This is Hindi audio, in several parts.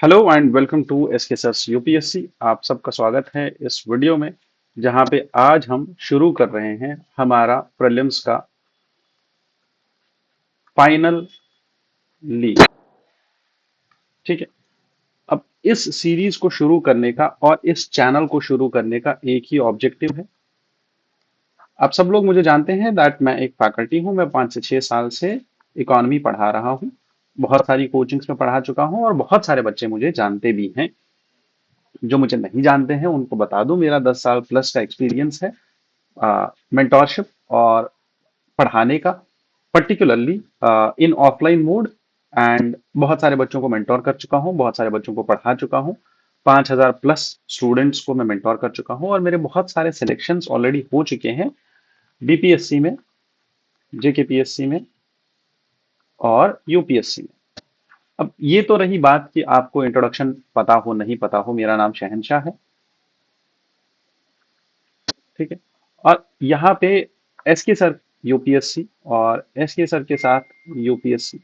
Hello and welcome to S K sir's UPSC. आप सबका स्वागत है इस वीडियो में, जहां पे आज हम शुरू कर रहे हैं हमारा प्रीलिम्स का फाइनल लीग। ठीक है। अब इस सीरीज को शुरू करने का और इस चैनल को शुरू करने का एक ही ऑब्जेक्टिव है। आप सब लोग मुझे जानते हैं दैट मैं एक फैकल्टी हूं। मैं 5 से 6 साल से इकोनॉमी पढ़ा रहा हूं। बहुत सारी कोचिंग्स में पढ़ा चुका हूं और बहुत सारे बच्चे मुझे जानते भी हैं। जो मुझे नहीं जानते हैं उनको बता दूं, मेरा 10 साल प्लस का एक्सपीरियंस है मेंटोरशिप और पढ़ाने का, particularly in offline mode. And बहुत सारे बच्चों को मेंटोर कर चुका हूँ, बहुत सारे बच्चों को पढ़ा चुका हूँ। 5,000 प्लस स्टूडेंट्स को मैं मेंटोर कर चुका हूँ और मेरे बहुत सारे सिलेक्शंस ऑलरेडी हो चुके हैं बीपीएससी में, जेकेपीएससी में और यूपीएससी में। अब ये तो रही बात कि आपको इंट्रोडक्शन पता हो नहीं पता हो, मेरा नाम शहनशाह है। ठीक है। और यहाँ पे एस के सर यूपीएससी और एस के सर के साथ यूपीएससी,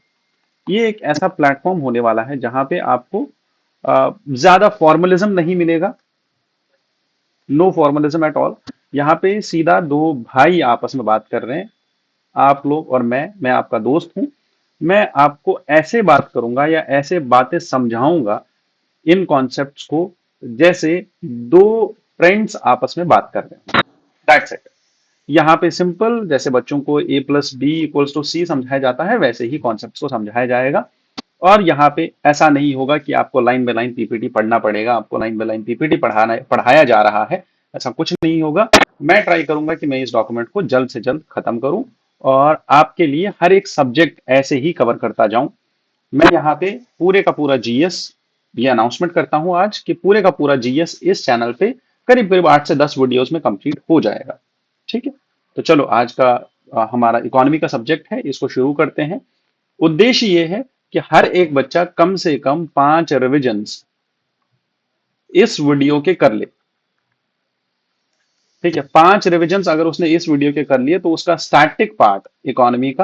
ये एक ऐसा प्लेटफॉर्म होने वाला है जहां पे आपको ज्यादा फॉर्मलिज्म नहीं मिलेगा। No formalism at all. यहाँ पे सीधा दो भाई आपस में बात कर रहे हैं, आप लोग और मैं आपका दोस्त हूं। मैं आपको ऐसे बात करूंगा या ऐसे बातें समझाऊंगा इन कॉन्सेप्ट्स को, जैसे दो फ्रेंड्स आपस में बात कर रहे हैं। That's it. यहाँ पे सिंपल, जैसे बच्चों को ए प्लस बी इक्वल्स टू सी समझाया जाता है, वैसे ही कॉन्सेप्ट्स को समझाया जाएगा। और यहाँ पे ऐसा नहीं होगा कि आपको लाइन बाय लाइन पीपीटी पढ़ना पड़ेगा, आपको लाइन बाय लाइन पीपीटी पढ़ाया जा रहा है, ऐसा कुछ नहीं होगा। मैं ट्राई करूंगा कि मैं इस डॉक्यूमेंट को जल्द से जल्द खत्म करूं और आपके लिए हर एक सब्जेक्ट ऐसे ही कवर करता जाऊं। मैं यहाँ पे पूरे का पूरा जीएस, ये अनाउंसमेंट करता हूं आज कि पूरे का पूरा जीएस इस चैनल पे करीब करीब 8 से 10 वीडियोस में कंप्लीट हो जाएगा। ठीक है। तो चलो, आज का हमारा इकोनॉमी का सब्जेक्ट है, इसको शुरू करते हैं। उद्देश्य ये है कि हर एक बच्चा कम से कम 5 रिविजन्स इस वीडियो के कर ले। ठीक है। 5 रिविजन्स अगर उसने इस वीडियो के कर लिए तो उसका स्टैटिक पार्ट इकोनॉमी का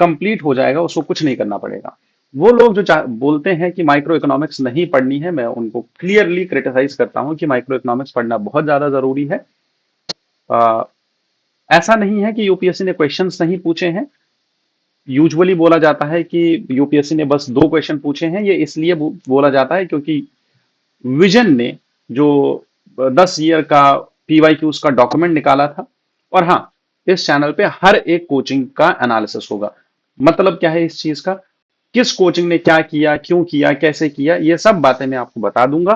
कंप्लीट हो जाएगा, उसको कुछ नहीं करना पड़ेगा। वो लोग जो बोलते हैं कि माइक्रो इकोनॉमिक्स नहीं पढ़नी है, मैं उनको क्लियरली क्रिटिसाइज करता हूं कि माइक्रो इकोनॉमिक्स पढ़ना बहुत ज्यादा जरूरी है। आ, ऐसा नहीं है कि यूपीएससी ने क्वेश्चंस नहीं पूछे हैं। यूजुअली बोला जाता है कि यूपीएससी ने बस 2 क्वेश्चन पूछे हैं। ये इसलिए बोला जाता है क्योंकि विजन ने जो 10 ईयर का पीवाईक्यूज का डॉक्यूमेंट निकाला था। और हाँ, इस चैनल पे हर एक कोचिंग का एनालिसिस होगा। मतलब क्या है इस चीज का, किस कोचिंग ने क्या किया, क्यों किया, कैसे किया, ये सब बातें मैं आपको बता दूंगा।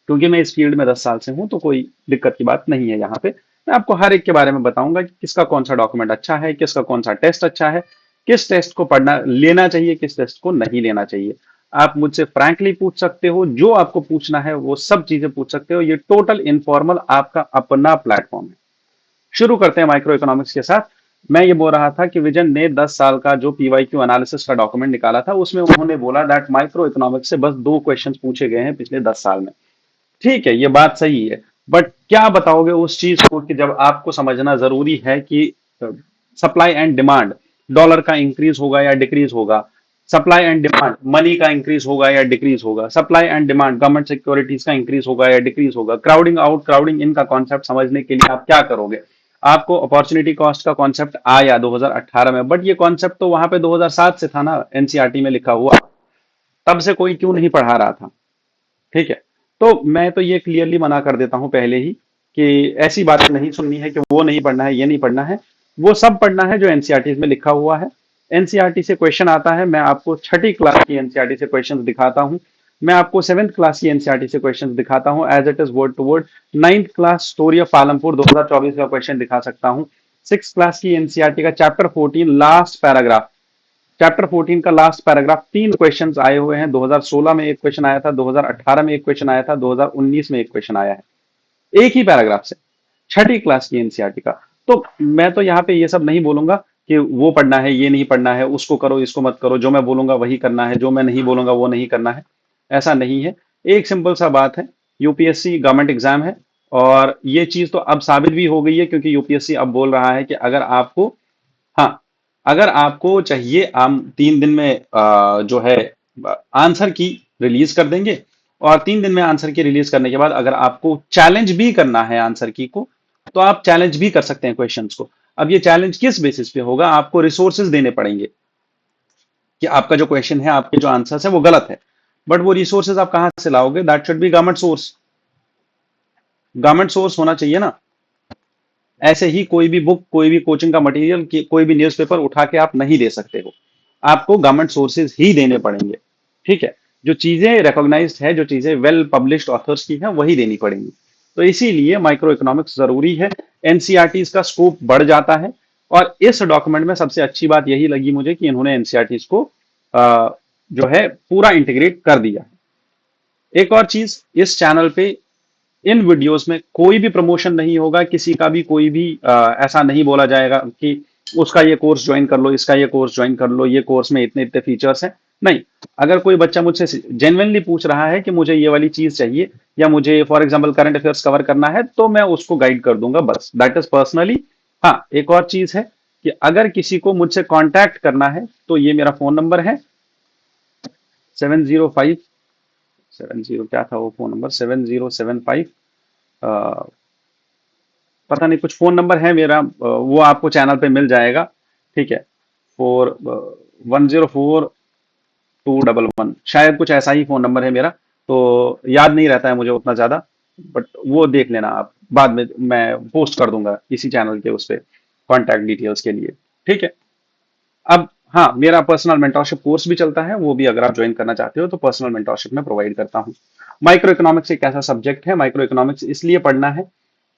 क्योंकि मैं इस फील्ड में 10 साल से हूं तो कोई दिक्कत की बात नहीं है। यहाँ पे मैं आपको हर एक के बारे में बताऊंगा कि किसका कौन सा डॉक्यूमेंट अच्छा है, किसका कौन सा टेस्ट अच्छा है, किस टेस्ट को पढ़ना लेना चाहिए, किस टेस्ट को नहीं लेना चाहिए। आप मुझसे फ्रैंकली पूछ सकते हो, जो आपको पूछना है वो सब चीजें पूछ सकते हो। ये टोटल इनफॉर्मल आपका अपना प्लेटफॉर्म है। शुरू करते हैं माइक्रो इकोनॉमिक्स के साथ। मैं ये बोल रहा था कि विजन ने 10 साल का जो पीवाईक्यू एनालिसिस का डॉक्यूमेंट निकाला था, उसमें उन्होंने बोला दैट माइक्रो इकोनॉमिक्स से बस 2 क्वेश्चन पूछे गए हैं पिछले 10 साल में। ठीक है, ये बात सही है। बट क्या बताओगे उस चीज को कि जब आपको समझना जरूरी है कि सप्लाई एंड डिमांड, डॉलर का इंक्रीज होगा या डिक्रीज होगा, सप्लाई एंड डिमांड मनी का इंक्रीज होगा या डिक्रीज होगा, supply and demand government securities का इंक्रीज होगा या डिक्रीज होगा, क्राउडिंग आउट क्राउडिंग इन का कॉन्सेप्ट समझने के लिए आप क्या करोगे। आपको अपॉर्चुनिटी कॉस्ट का कॉन्सेप्ट आया 2018 में, बट ये कॉन्सेप्ट तो वहां पे 2007 से था ना, एनसीईआरटी में लिखा हुआ। तब से कोई क्यों नहीं पढ़ा रहा था। ठीक है। तो मैं तो ये क्लियरली मना कर देता हूं पहले ही कि ऐसी बातें नहीं सुननी है कि वो नहीं पढ़ना है, ये नहीं पढ़ना है। वो सब पढ़ना है जो एनसीईआरटी में लिखा हुआ है। एनसीईआरटी से क्वेश्चन आता है, मैं आपको छठी क्लास की एनसीईआरटी से क्वेश्चन दिखाता हूं। मैं आपको 7th क्लास की एनसीईआरटी से क्वेश्चन दिखाता हूं as it is word to word. 9th class story of Palampur 2024 का क्वेश्चन दिखा सकता हूं। 6th क्लास की एनसीईआरटी का चैप्टर 14 लास्ट पैराग्राफ, चैप्टर 14 का लास्ट पैराग्राफ, 3 क्वेश्चंस आए हुए हैं। 2016 में एक क्वेश्चन आया था, 2018 में एक क्वेश्चन आया था, 2019 में एक क्वेश्चन आया है, एक ही पैराग्राफ से, छठी क्लास की एनसीईआरटी का। तो मैं तो यहाँ पे ये सब नहीं बोलूंगा कि वो पढ़ना है, ये नहीं पढ़ना है, उसको करो, इसको मत करो, जो मैं बोलूंगा वही करना है, जो मैं नहीं बोलूंगा वो नहीं करना है। ऐसा नहीं है। एक सिंपल सा बात है, यूपीएससी गवर्नमेंट एग्जाम है और ये चीज तो अब साबित भी हो गई है, क्योंकि यूपीएससी अब बोल रहा है कि अगर आपको, हाँ, अगर आपको चाहिए, आम 3 दिन में जो है आंसर की रिलीज कर देंगे। और 3 दिन में आंसर की रिलीज करने के बाद अगर आपको चैलेंज भी करना है आंसर की को, तो आप चैलेंज भी कर सकते हैं क्वेश्चंस को। अब ये चैलेंज किस बेसिस पे होगा, आपको रिसोर्सेज देने पड़ेंगे कि आपका जो क्वेश्चन है, आपके जो आंसर्स है वो गलत है। बट वो रिसोर्सेज आप कहां से लाओगे, that should be government source. Government source होना चाहिए ना। ऐसे ही कोई भी बुक, कोई भी कोचिंग का मटेरियल, कोई भी न्यूज़पेपर उठा के आप नहीं दे सकते हो। आपको गवर्नमेंट सोर्सेज ही देने पड़ेंगे। ठीक है, जो चीजें रिकॉग्नाइज्ड है, जो चीजें वेल पब्लिश्ड ऑथर्स की है, वही देनी पड़ेंगी। तो इसीलिए माइक्रो इकोनॉमिक्स जरूरी है। एनसीईआरटी का स्कोप बढ़ जाता है। और इस डॉक्यूमेंट में सबसे अच्छी बात यही लगी मुझे कि इन्होंने एनसीईआरटी को जो है पूरा इंटीग्रेट कर दिया है। एक और चीज, इस चैनल पे इन वीडियोस में कोई भी प्रमोशन नहीं होगा, किसी का भी कोई भी ऐसा नहीं बोला जाएगा कि उसका ये कोर्स ज्वाइन कर लो, इसका ये कोर्स ज्वाइन कर लो, ये कोर्स में इतने इतने फीचर्स हैं। नहीं, अगर कोई बच्चा मुझसे जेन्युइनली पूछ रहा है कि मुझे ये वाली चीज चाहिए, या मुझे for example current affairs cover करना है, तो मैं उसको गाइड कर दूंगा, बस दैट इज पर्सनली। हाँ, एक और चीज है कि अगर किसी को मुझसे कांटेक्ट करना है तो ये मेरा फोन नंबर है 705 70, क्या था वो फोन नंबर, 7075, पता नहीं कुछ फोन नंबर है मेरा, वो आपको चैनल पे मिल जाएगा। ठीक है, 4104 211, शायद कुछ ऐसा ही फोन नंबर है मेरा। तो याद नहीं रहता है मुझे उतना ज्यादा, बट वो देख लेना आप, बाद में मैं पोस्ट कर दूंगा इसी चैनल के उस पे कॉन्टैक्ट डिटेल्स के लिए। ठीक है। अब हाँ, मेरा पर्सनल मेंटोरशिप कोर्स भी चलता है, वो भी अगर आप ज्वाइन करना चाहते हो तो पर्सनल मेंटोरशिप में प्रोवाइड करता हूँ। माइक्रो इकोनॉमिक्स एक ऐसा सब्जेक्ट है, माइक्रो इकोनॉमिक्स इसलिए पढ़ना है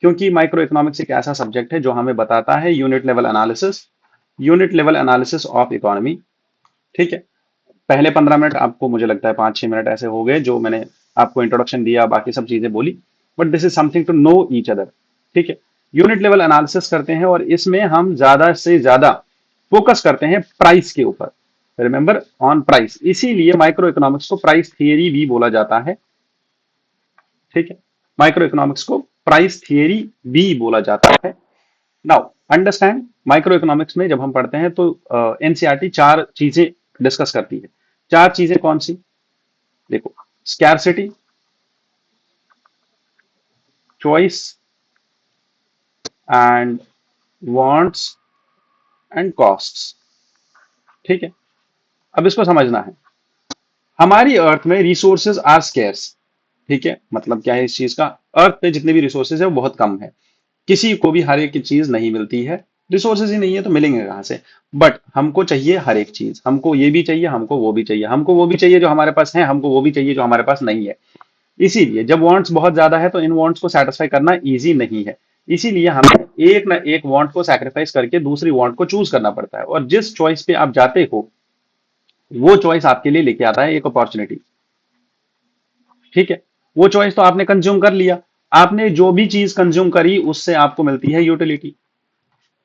क्योंकि माइक्रो इकोनॉमिक्स एक ऐसा सब्जेक्ट है जो हमें बताता है unit level analysis of economy. ठीक है। पहले 15 मिनट आपको, मुझे लगता है 5-6 मिनट ऐसे हो गए जो मैंने आपको इंट्रोडक्शन दिया, बाकी सब चीजें बोली, but this is something to know each other. ठीक है। यूनिट लेवल एनालिसिस करते हैं और इसमें हम ज्यादा से ज्यादा फोकस करते हैं प्राइस के ऊपर। Remember, on price. इसीलिए माइक्रो इकोनॉमिक्स को प्राइस थियरी भी बोला जाता है। ठीक है, माइक्रो इकोनॉमिक्स को प्राइस थियरी भी बोला जाता है। नाउ अंडरस्टैंड, माइक्रो इकोनॉमिक्स में जब हम पढ़ते हैं तो एनसीईआरटी 4 चीजें डिस्कस करती है। 4 चीजें कौन सी, देखो, scarcity, choice and wants and costs. ठीक है। अब इसको समझना है, हमारी अर्थ में रिसोर्सेज आर स्केर्स। ठीक है, मतलब क्या है इस चीज का, अर्थ पे जितने भी रिसोर्सेज है वो बहुत कम है, किसी को भी हर एक चीज नहीं मिलती है। रिसोर्सेज ही नहीं है तो मिलेंगे कहां से। बट हमको चाहिए हर एक चीज, हमको ये भी चाहिए, हमको वो भी चाहिए, हमको वो भी चाहिए जो हमारे पास है, हमको वो भी चाहिए जो हमारे पास नहीं है। इसीलिए जब वांट्स बहुत ज्यादा है तो इन वांट्स को सेटिस्फाई करना इजी नहीं है। इसीलिए हमें एक ना एक वांट को सैक्रिफाइस करके दूसरी वांट को चूज करना पड़ता है, और जिस चॉइस पे आप जाते हो वो चॉइस आपके लिए लेके आता है एक अपॉर्चुनिटी। ठीक है, वो चॉइस तो आपने कंज्यूम कर लिया, आपने जो भी चीज कंज्यूम करी उससे आपको मिलती है यूटिलिटी।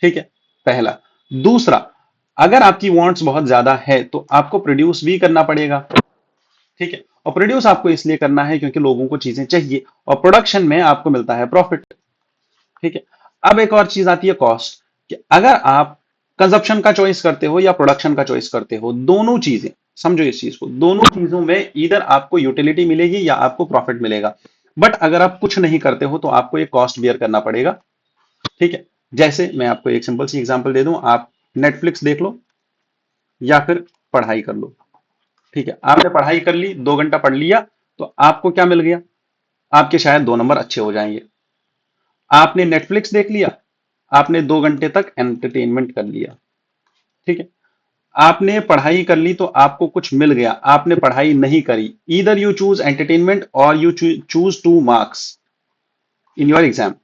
ठीक है, पहला। दूसरा, अगर आपकी वांट्स बहुत ज्यादा है तो आपको प्रोड्यूस भी करना पड़ेगा। ठीक है, और प्रोड्यूस आपको इसलिए करना है क्योंकि लोगों को चीजें चाहिए, और प्रोडक्शन में आपको मिलता है प्रॉफिट। ठीक है। अब एक और चीज आती है कॉस्ट, कि अगर आप कंजप्शन का चॉइस करते हो या प्रोडक्शन का चॉइस करते हो, दोनों चीजें समझो इस चीज को, दोनों चीजों में इधर आपको यूटिलिटी मिलेगी या आपको प्रॉफिट मिलेगा। बट अगर आप कुछ नहीं करते हो तो आपको एक कॉस्ट बियर करना पड़ेगा। ठीक है, जैसे मैं आपको एक सिंपल सी एग्जांपल दे दूं, आप नेटफ्लिक्स देख लो या फिर पढ़ाई कर लो। ठीक है, आपने पढ़ाई कर ली, 2 घंटा पढ़ लिया, तो आपको क्या मिल गया, आपके शायद 2 नंबर अच्छे हो जाएंगे। आपने नेटफ्लिक्स देख लिया, आपने 2 घंटे तक एंटरटेनमेंट कर लिया। ठीक है, आपने पढ़ाई कर ली तो आपको कुछ मिल गया, आपने पढ़ाई नहीं करी, ईदर यू चूज एंटरटेनमेंट और you choose 2 marks in your exam.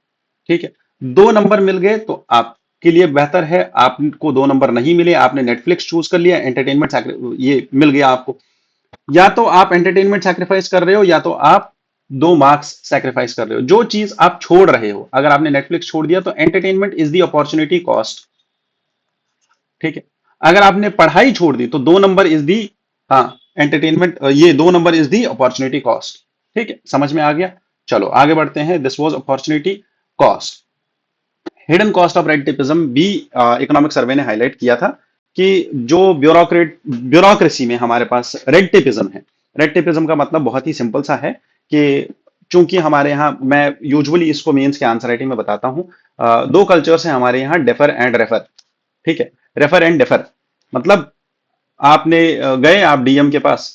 ठीक है, 2 नंबर मिल गए तो आपके लिए बेहतर है, आपको 2 नंबर नहीं मिले, आपने नेटफ्लिक्स चूज कर लिया, एंटरटेनमेंट ये मिल गया आपको। या तो आप एंटरटेनमेंट सैक्रिफाइस कर रहे हो या तो आप 2 मार्क्स सैक्रिफाइस कर रहे हो। जो चीज आप छोड़ रहे हो, अगर आपने नेटफ्लिक्स छोड़ दिया तो entertainment is the opportunity cost. ठीक है, अगर आपने पढ़ाई छोड़ दी तो 2 नंबर इज दी, हाँ, एंटरटेनमेंट, ये 2 number is the opportunity cost. ठीक है, समझ में आ गया। चलो आगे बढ़ते हैं। This was opportunity cost. Hidden cost of red tapism भी इकोनॉमिक सर्वे ने हाईलाइट किया था कि जो ब्यूरोक्रेसी में हमारे पास रेड टेपिज्म है, रेड टेपिज्म का मतलब बहुत ही सिंपल सा है कि चूंकि हमारे यहाँ, मैं यूजुअली इसको मेंस के आंसर राइटिंग में बताता हूँ, दो कल्चर्स हैं हमारे यहाँ, डेफर एंड रेफर। ठीक है, रेफर एंड डेफर मतलब आपने गए आप डीएम के पास,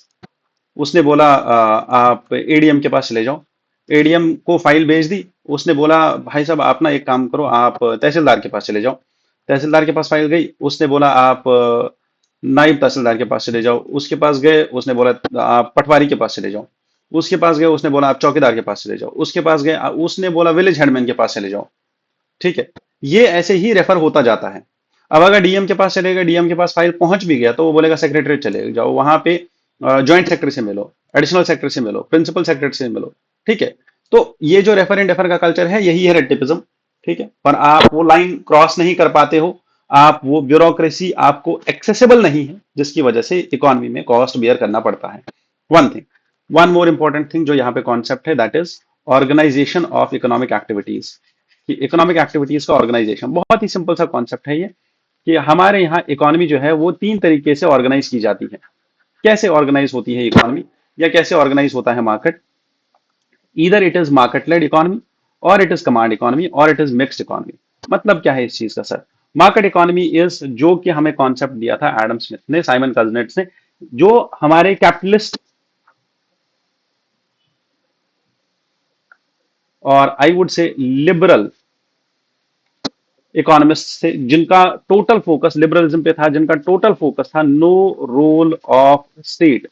उसने बोला आप एडीएम के पास चले जाओ, एडीएम को फाइल भेज दी, उसने बोला भाई साहब आप ना एक काम करो, आप तहसीलदार के पास चले जाओ, तहसीलदार के पास फाइल गई, उसने बोला आप नायब तहसीलदार के पास चले जाओ, उसके पास गए, उसने बोला आप पटवारी के पास चले जाओ, उसके पास गए, उसने बोला आप चौकीदार के पास चले जाओ, उसके पास गए, उसने बोला विलेज हेडमैन के पास चले जाओ। ठीक है, ये ऐसे ही रेफर होता जाता है। अब अगर डीएम के पास चलेगा, डीएम के पास फाइल पहुंच भी गया, तो वो बोलेगा सेक्रेटरी चले जाओ, वहां पे ज्वाइंट सेक्रेटरी से मिलो, एडिशनल सेक्रेटरी से मिलो, प्रिंसिपल सेक्रेटरी से मिलो। ठीक है, तो ये जो रेफर एंड डेफर का कल्चर है, यही है रेटिपिज्म। ठीक है, पर आप वो लाइन क्रॉस नहीं कर पाते हो, आप वो ब्यूरोक्रेसी आपको एक्सेसिबल नहीं है, जिसकी वजह से इकोनॉमी में कॉस्ट बियर करना पड़ता है। One thing, one more important thing जो यहाँ पे कॉन्सेप्ट है, that is organisation of economic activities. कि इकोनॉमिक एक्टिविटीज का ऑर्गेनाइजेशन बहुत ही सिंपल सा कॉन्सेप्ट है ये, कि हमारे यहाँ इकोनॉमी जो है वो तीन तरीके से ऑर्गेनाइज की जाती है। कैसे ऑर्गेनाइज होती है इकोनॉमी, या कैसे ऑर्गेनाइज होता है market? Either it is market led economy, और इट इज कमांड इकोनॉमी, और इट इज मिक्स्ड इकोनॉमी। मतलब क्या है इस चीज का सर? मार्केट इकोनॉमी इज, जो कि हमें कॉन्सेप्ट दिया था एडम स्मिथ ने, साइमन कजनेट्स ने, जो हमारे कैपिटलिस्ट और I would say liberal economist से, जिनका टोटल फोकस लिबरलिज्म पे था, जिनका टोटल फोकस था no role of state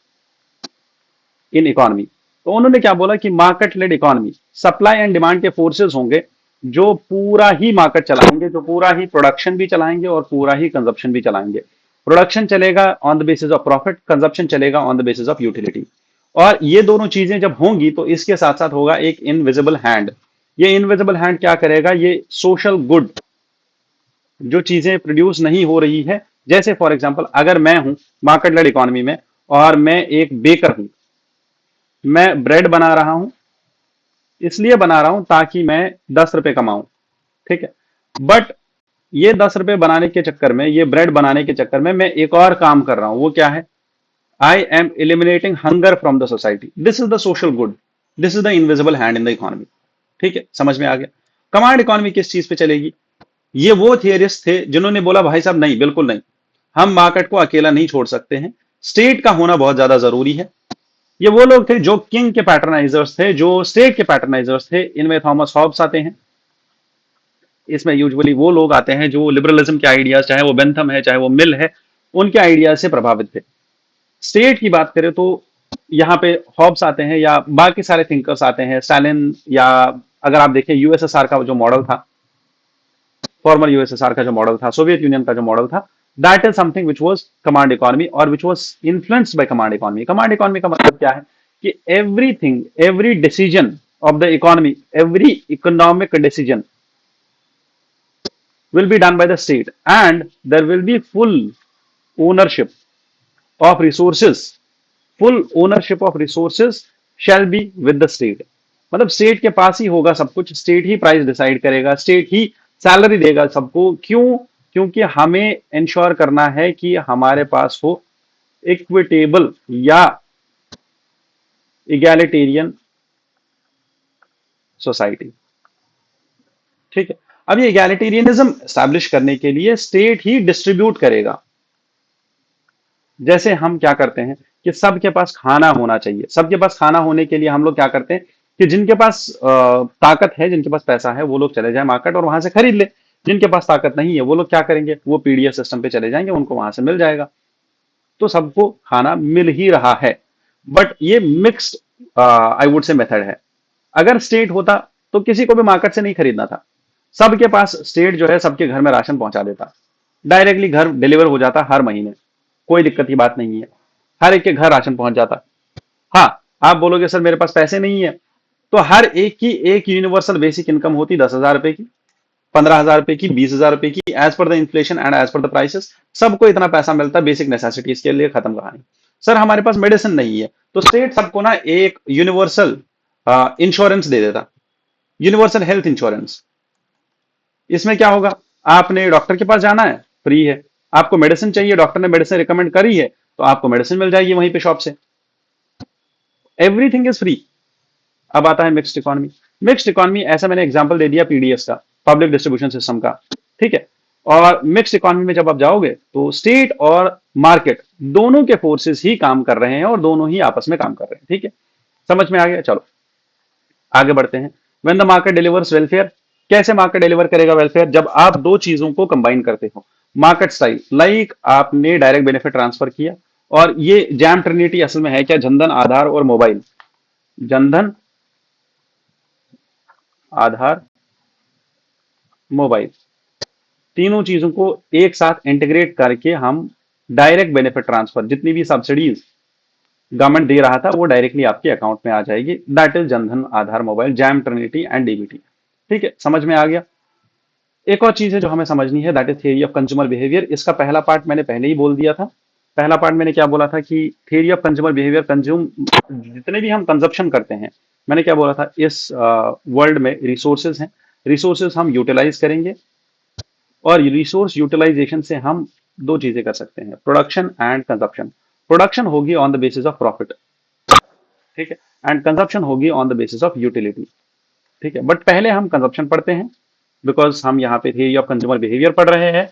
in economy. तो उन्होंने क्या बोला कि market led economy, supply and demand के फोर्सेस होंगे जो पूरा ही मार्केट चलाएंगे, जो पूरा ही प्रोडक्शन भी चलाएंगे और पूरा ही कंजप्शन भी चलाएंगे। प्रोडक्शन चलेगा on the basis of profit, consumption चलेगा on the basis of utility. और ये दोनों चीजें जब होंगी तो इसके साथ साथ होगा एक इनविजिबल हैंड। ये इनविजिबल हैंड क्या करेगा? ये सोशल गुड, जो चीजें प्रोड्यूस नहीं हो रही है, जैसे फॉर एग्जांपल अगर मैं हूं मार्केट लेड इकोनॉमी में और मैं एक बेकर हूं, मैं ब्रेड बना रहा हूं, इसलिए बना रहा हूं ताकि मैं 10 रुपए कमाऊं। ठीक है, बट ये 10 रुपए बनाने के चक्कर में, ये ब्रेड बनाने के चक्कर में मैं एक और काम कर रहा हूं, वो क्या है? I am eliminating hunger from the society. This is the social good, this is the invisible hand in the economy. ठीक है, समझ में आ गया? कमांड इकोनॉमी किस चीज पे चलेगी? ये वो थियरिस्ट थे जिन्होंने बोला भाई साहब नहीं, बिल्कुल नहीं, हम मार्केट को अकेला नहीं छोड़ सकते हैं, स्टेट का होना बहुत ज्यादा जरूरी है। ये वो लोग थे जो किंग के पैटर्नाइजर्स थे, जो स्टेट के पैटर्नाइजर्स थे। इनमें थॉमस हॉब्स आते हैं, इसमें यूजुअली वो लोग आते हैं जो लिबरलिज्म के आइडियाज, चाहे वो बेंथम है चाहे वो मिल है, उनके आइडियाज से प्रभावित थे। स्टेट की बात करें तो यहाँ पे हॉब्स आते हैं, या बाकी सारे थिंकर्स आते हैं, स्टालिन, या अगर आप देखें यूएसएसआर का जो मॉडल था, फॉर्मर यूएसएसआर का जो मॉडल था, सोवियत यूनियन का जो मॉडल था, that is something which was command economy और which was influenced by command economy. Command economy का मतलब क्या है? कि everything, every decision of the economy, every economic decision will be done by the state, and there will be full ownership of resources, full ownership of resources shall be with the state। मतलब स्टेट के पास ही होगा सब कुछ, स्टेट ही प्राइस डिसाइड करेगा, स्टेट ही सैलरी देगा सबको। क्यों? क्योंकि हमें इंश्योर करना है कि हमारे पास हो इक्विटेबल या इगैलिटेरियन सोसाइटी। ठीक है, अब ये इगैलिटेरियनिज्म एस्टैब्लिश करने के लिए स्टेट ही डिस्ट्रीब्यूट करेगा। जैसे हम क्या करते हैं कि सबके पास खाना होना चाहिए, सबके पास खाना होने के लिए हम लोग क्या करते हैं कि जिनके पास ताकत है, जिनके पास पैसा है, वो लोग चले जाए मार्केट और वहां से खरीद ले। जिनके पास ताकत नहीं है वो लोग क्या करेंगे? वो पीडीएस सिस्टम पे चले जाएंगे, उनको वहां से मिल जाएगा। तो सबको खाना मिल ही रहा है, बट ये मिक्स्ड आई वुड से मेथड है। अगर स्टेट होता तो किसी को भी मार्केट से नहीं खरीदना था, सबके पास स्टेट जो है सबके घर में राशन पहुंचा देता, डायरेक्टली घर डिलीवर हो जाता हर महीने, कोई दिक्कत की बात नहीं है, हर एक के घर राशन पहुंच जाता। हाँ, आप बोलोगे सर मेरे पास पैसे नहीं है, तो हर एक की एक यूनिवर्सल बेसिक इनकम होती 10,000 रुपए की, 15,000 रुपए की, 20,000 रुपए की, as per the inflation and as per the prices. सबको इतना पैसा मिलता, बेसिक नेसेसिटीज के लिए, खत्म कहानी। सर हमारे पास मेडिसिन नहीं है, तो स्टेट सबको ना एक यूनिवर्सल इंश्योरेंस दे देता, यूनिवर्सल हेल्थ इंश्योरेंस। इसमें क्या होगा? आपने डॉक्टर के पास जाना है, फ्री है। आपको मेडिसिन चाहिए, डॉक्टर ने मेडिसिन रिकमेंड करी है, तो आपको मेडिसिन मिल जाएगी वहीं पे शॉप से। Everything is free. अब आता है मिक्स्ड इकोनॉमी। मिक्स्ड इकोनॉमी ऐसा मैंने एग्जांपल दे दिया पीडीएस का, पब्लिक डिस्ट्रीब्यूशन सिस्टम का, ठीक है। और मिक्स्ड इकोनॉमी में जब आप जाओगे तो स्टेट और मार्केट दोनों के फोर्सेस ही काम कर रहे हैं और दोनों ही आपस में काम कर रहे हैं, ठीक है। समझ में आ गया? चलो आगे बढ़ते हैं। When the market delivers welfare, कैसे मार्केट डिलीवर करेगा वेलफेयर? जब आप दो चीजों को कंबाइन करते हो। मार्केट स्टाइल, लाइक आपने डायरेक्ट बेनिफिट ट्रांसफर किया, और ये जैम ट्रिनिटी असल में है क्या? जनधन, आधार और मोबाइल। जनधन, आधार, मोबाइल, तीनों चीजों को एक साथ इंटीग्रेट करके हम डायरेक्ट बेनिफिट ट्रांसफर, जितनी भी सब्सिडीज गवर्नमेंट दे रहा था वो डायरेक्टली आपके अकाउंट में आ जाएगी। That is Jan Dhan, Aadhaar, mobile, jam Trinity and DBT. ठीक है, समझ में आ गया? एक और चीज है जो हमें समझनी है, that is theory of consumer behaviour. इसका पहला पार्ट मैंने पहले ही बोल दिया था। पहला पार्ट मैंने क्या बोला था कि theory of consumer behaviour, consume, जितने भी हम कंजप्शन करते हैं, मैंने क्या बोला था, इस वर्ल्ड में रिसोर्सेज हैं, रिसोर्सेज हम यूटिलाइज करेंगे, और रिसोर्स यूटिलाइजेशन से हम दो चीजें कर सकते हैं, प्रोडक्शन एंड कंजप्शन। प्रोडक्शन होगी on the basis of profit, ठीक है, एंड कंजप्शन होगी on the basis of utility, ठीक है। बट पहले हम कंजप्शन पढ़ते हैं, बिकॉज हम यहाँ पे थियरी ऑफ कंज्यूमर बिहेवियर पढ़ रहे हैं।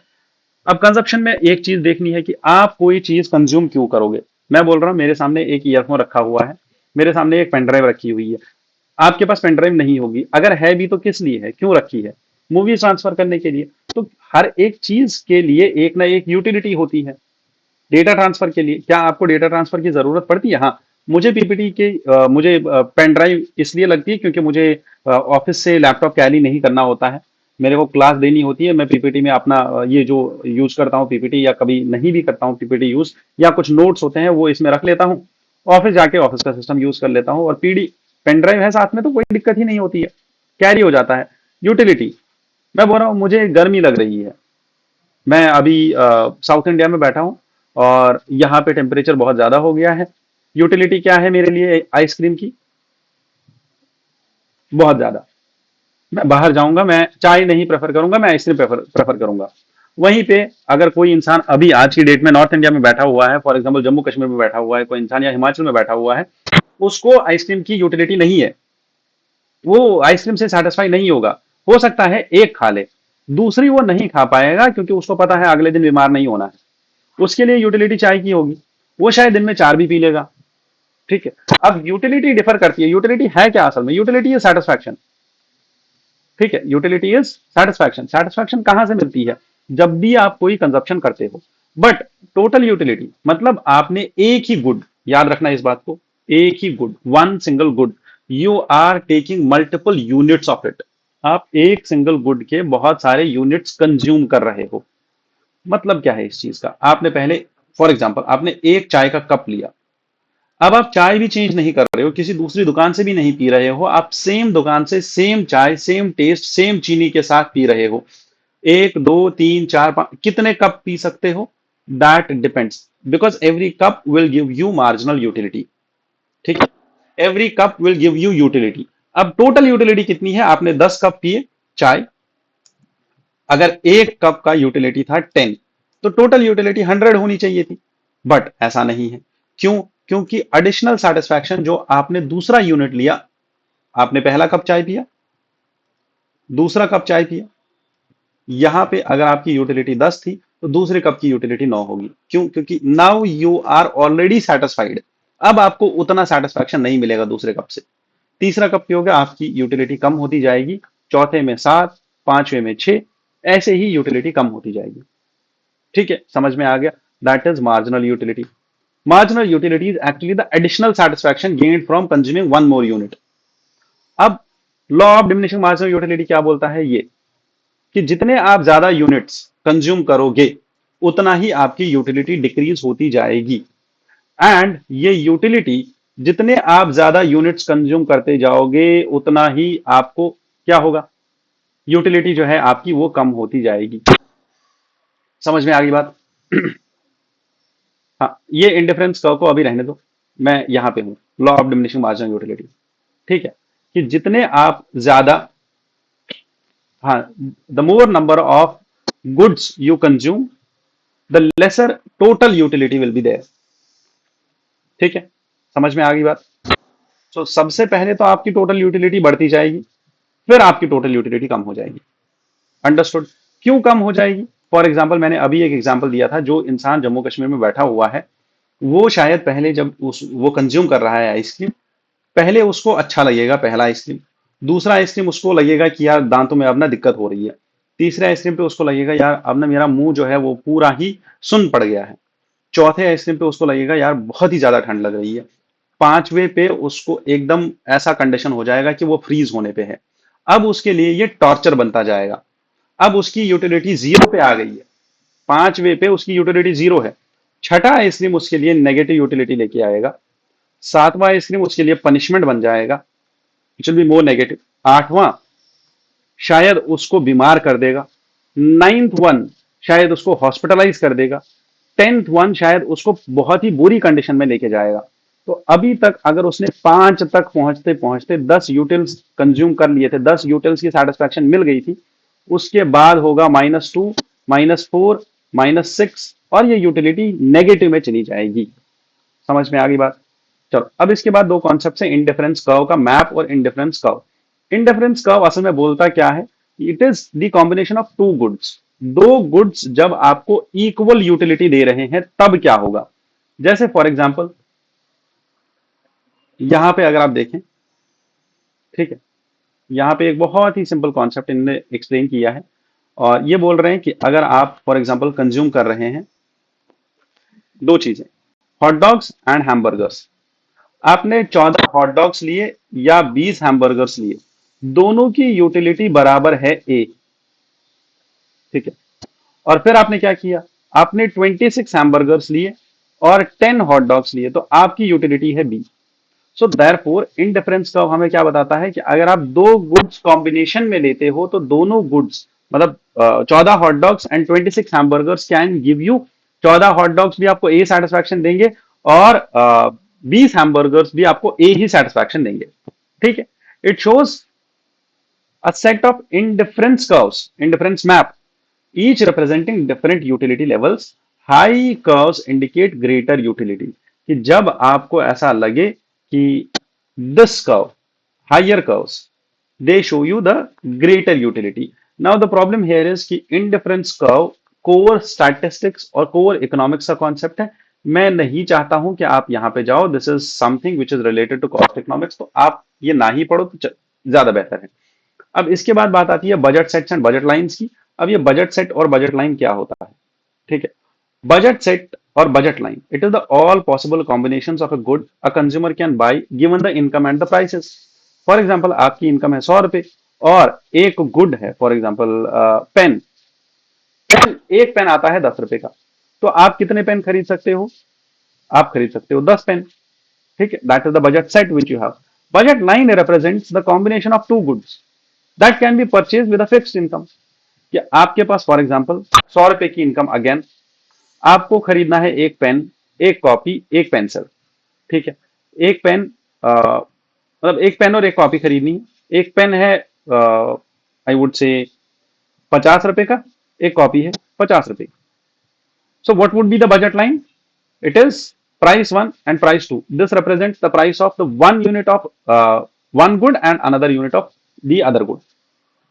अब कंजप्शन में एक चीज देखनी है कि आप कोई चीज कंज्यूम क्यों करोगे। मैं बोल रहा हूं, मेरे सामने एक ईयरफोन रखा हुआ है, मेरे सामने एक पेन ड्राइव रखी हुई है, आपके पास पेन ड्राइव नहीं होगी, अगर है भी तो किस लिए है, क्यों रखी है? मूवीज ट्रांसफर करने के लिए। तो हर एक चीज के लिए एक ना एक यूटिलिटी होती है। डेटा ट्रांसफर के लिए क्या आपको डेटा ट्रांसफर की जरूरत पड़ती है? हाँ, मुझे पीपीटी के मुझे पेन ड्राइव इसलिए लगती है क्योंकि मुझे ऑफिस से लैपटॉप कैरी नहीं करना होता है, मेरे को क्लास देनी होती है, मैं पीपीटी में अपना ये जो यूज करता हूँ पीपीटी, या कभी नहीं भी करता हूँ पीपीटी यूज, या कुछ नोट्स होते हैं वो इसमें रख लेता हूँ, ऑफिस जाके ऑफिस का सिस्टम यूज कर लेता हूँ, और पीडी पेन ड्राइव है साथ में तो कोई दिक्कत ही नहीं होती है, कैरी हो जाता है। यूटिलिटी, मैं बोल रहा हूँ मुझे गर्मी लग रही है, मैं अभी साउथ इंडिया में बैठा हूँ और यहाँ पे टेम्परेचर बहुत ज्यादा हो गया है। यूटिलिटी क्या है मेरे लिए आइसक्रीम की? बहुत ज्यादा। मैं बाहर जाऊंगा, मैं चाय नहीं प्रेफर करूंगा, मैं आइसक्रीम प्रेफर प्रेफर करूंगा। वहीं पे अगर कोई इंसान अभी आज की डेट में नॉर्थ इंडिया में बैठा हुआ है, फॉर एग्जांपल जम्मू कश्मीर में बैठा हुआ है कोई इंसान, या हिमाचल में बैठा हुआ है, उसको आइसक्रीम की यूटिलिटी नहीं है, वो आइसक्रीम से सेटिस्फाई नहीं होगा। हो सकता है एक खा ले, दूसरी वो नहीं खा पाएगा क्योंकि उसको पता है अगले दिन बीमार नहीं होना है। उसके लिए यूटिलिटी चाय की होगी, वो शायद दिन में चार भी पी लेगा, ठीक है। अब यूटिलिटी डिफर करती है, यूटिलिटी है क्या असल में? यूटिलिटी इज सेटिस्फैक्शन, ठीक है। Utility is satisfaction. सेटिस्फैक्शन कहां से मिलती है? जब भी आप कोई कंजप्शन करते हो। बट टोटल यूटिलिटी मतलब आपने एक ही गुड, याद रखना इस बात को, एक ही good, one single good, you are taking multiple units of it. आप एक सिंगल गुड के बहुत सारे यूनिट्स कंज्यूम कर रहे हो। मतलब क्या है इस चीज का? आपने पहले, फॉर एग्जाम्पल, आपने एक चाय का कप लिया, अब आप चाय भी चेंज नहीं कर रहे हो, किसी दूसरी दुकान से भी नहीं पी रहे हो, आप सेम दुकान से सेम चाय, सेम टेस्ट, सेम चीनी के साथ पी रहे हो। एक, दो, तीन, चार, पांच, कितने कप पी सकते हो? That depends, because every cup will give you marginal utility, ठीक है। Every cup will give you utility. अब टोटल यूटिलिटी कितनी है? आपने 10 कप पिए चाय, अगर एक कप का यूटिलिटी था 10, तो टोटल यूटिलिटी 100 होनी चाहिए थी। बट ऐसा नहीं है। क्यों? क्योंकि एडिशनल सेटिस्फैक्शन जो आपने दूसरा यूनिट लिया, आपने पहला कप चाय पिया, दूसरा कप चाय पिया, यहां पे अगर आपकी यूटिलिटी 10 थी तो दूसरे कप की यूटिलिटी 9 होगी। क्यों? क्योंकि now you are already satisfied, अब आपको उतना सेटिस्फैक्शन नहीं मिलेगा दूसरे कप से। तीसरा कप पियोगे, आपकी यूटिलिटी कम होती जाएगी, चौथे में 7, पांचवें में 6, ऐसे ही यूटिलिटी कम होती जाएगी, ठीक है। समझ में आ गया? That is marginal utility. Marginal utility is actually the additional satisfaction gained from consuming one more unit. अब law of diminishing marginal utility क्या बोलता है? ये कि जितने आप ज्यादा यूनिट्स कंज्यूम करोगे उतना ही आपकी यूटिलिटी डिक्रीज होती जाएगी। एंड ये यूटिलिटी, जितने आप ज्यादा यूनिट्स कंज्यूम करते जाओगे उतना ही आपको क्या होगा? यूटिलिटी जो है आपकी वो कम होती जाएगी। समझ में आ गई बात? हाँ, ये इंडिफरेंस कर्व को अभी रहने दो, मैं यहां पे हूं, law of diminishing marginal utility, ठीक है। कि जितने आप ज्यादा, हाँ, the more number of goods you consume, the lesser total utility will be there, ठीक है। समझ में आ गई बात? तो सबसे पहले तो आपकी टोटल यूटिलिटी बढ़ती जाएगी, फिर आपकी टोटल यूटिलिटी कम हो जाएगी। अंडरस्टूड? क्यों कम हो जाएगी? फॉर एग्जाम्पल, मैंने अभी एक एग्जाम्पल दिया था, जो इंसान जम्मू कश्मीर में बैठा हुआ है, वो शायद पहले जब वो कंज्यूम कर रहा है आइसक्रीम, पहले उसको अच्छा लगेगा पहला आइसक्रीम, दूसरा आइसक्रीम उसको लगेगा कि यार दांतों में अब ना दिक्कत हो रही है, तीसरे आइसक्रीम पे उसको लगेगा यार अब ना मेरा मुंह जो है वो पूरा ही सुन्न पड़ गया है, चौथे आइसक्रीम पे उसको लगेगा यार बहुत ही ज्यादा ठंड लग रही है, पांचवे पे उसको एकदम ऐसा कंडीशन हो जाएगा कि वो फ्रीज होने पे है। अब उसके लिए ये टॉर्चर बनता जाएगा। अब उसकी यूटिलिटी जीरो पे आ गई है, पांचवे पे उसकी यूटिलिटी जीरो है। छठा आइसक्रीम उसके लिए नेगेटिव यूटिलिटी लेके आएगा। सातवां आइसक्रीम उसके लिए पनिशमेंट बन जाएगा, it will be more negative. आठवां शायद उसको बीमार कर देगा। नाइन्थ वन शायद उसको हॉस्पिटलाइज कर देगा। टेंथ वन शायद उसको बहुत ही बुरी कंडीशन में लेके जाएगा। तो अभी तक अगर उसने पांच तक पहुंचते पहुंचते 10 यूटिल्स कंज्यूम कर लिए थे, 10 यूटिल्स की सेटिस्फैक्शन मिल गई थी, उसके बाद होगा -2, -4, -6, और ये यूटिलिटी नेगेटिव में चली जाएगी। समझ में आ गई बात? चलो, अब इसके बाद दो कॉन्सेप्ट है, इंडिफरेंस कर्व का मैप और इंडिफरेंस कर्व। इंडिफरेंस कर्व असल में बोलता क्या है? It is the combination of two goods. दो गुड्स जब आपको इक्वल यूटिलिटी दे रहे हैं तब क्या होगा? जैसे फॉर एग्जांपल यहां पे अगर आप देखें, ठीक है, यहां पे एक बहुत ही सिंपल कॉन्सेप्ट इन्होंने एक्सप्लेन किया है, और ये बोल रहे हैं कि अगर आप फॉर एग्जांपल कंज्यूम कर रहे हैं दो चीजें, हॉट डॉग्स एंड हैमबर्गर्स, आपने 14 हॉट डॉग्स लिए या 20 हैमबर्गर्स लिए, दोनों की यूटिलिटी बराबर है ए, ठीक है। और फिर आपने क्या किया? आपने 26 हैमबर्गर्स लिए और 10 हॉट डॉग्स लिए, तो आपकी यूटिलिटी है B. So therefore indifference curve हमें क्या बताता है कि अगर आप दो गुड्स कॉम्बिनेशन में लेते हो तो दोनों गुड्स मतलब 14 hot dogs and 26 hamburgers can give you, 14 hot dogs भी आपको ए सेटिस्फैक्शन देंगे और 20 हैमबर्गर्स भी आपको ए ही सेटिस्फैक्शन देंगे, ठीक है। It shows a set of indifference curves, indifference map, each representing different utility levels. High curves indicate greater utility. कि जब आपको ऐसा लगे कि this curve, higher curves, they show you the greater utility. Now the problem here is कि indifference curve core statistics और core economics का concept है। मैं नहीं चाहता हूं कि आप यहां पे जाओ, this is something which is related to cost economics, तो आप ये ना ही पढ़ो तो ज्यादा बेहतर है। अब इसके बाद बात आती है budget sets and budget lines की। अब ये बजट सेट और बजट लाइन क्या होता है? ठीक है, बजट सेट और budget line, it is the all possible combination of a good a consumer can buy given the income and the prices. For example, आपकी इनकम है 100 रुपए और एक गुड है, फॉर एग्जाम्पल पेन। पेन, एक पेन आता है 10 रुपए का, तो आप कितने पेन खरीद सकते हो? आप खरीद सकते हो 10 पेन, ठीक है। That is the budget set which you have. Budget line represents the combination of two goods that can be purchase with a fixed income. कि आपके पास फॉर एग्जांपल 100 रुपए की इनकम, अगेन आपको खरीदना है एक पेन, एक कॉपी, एक पेंसिल, ठीक है। एक पेन मतलब एक पेन और एक कॉपी खरीदनी है। एक पेन है आई वुड से 50 रुपए का, एक कॉपी है 50 रुपए। So what would be the budget line? It is price 1 and price 2. This represents the price of the one unit of one good and another unit of the other good.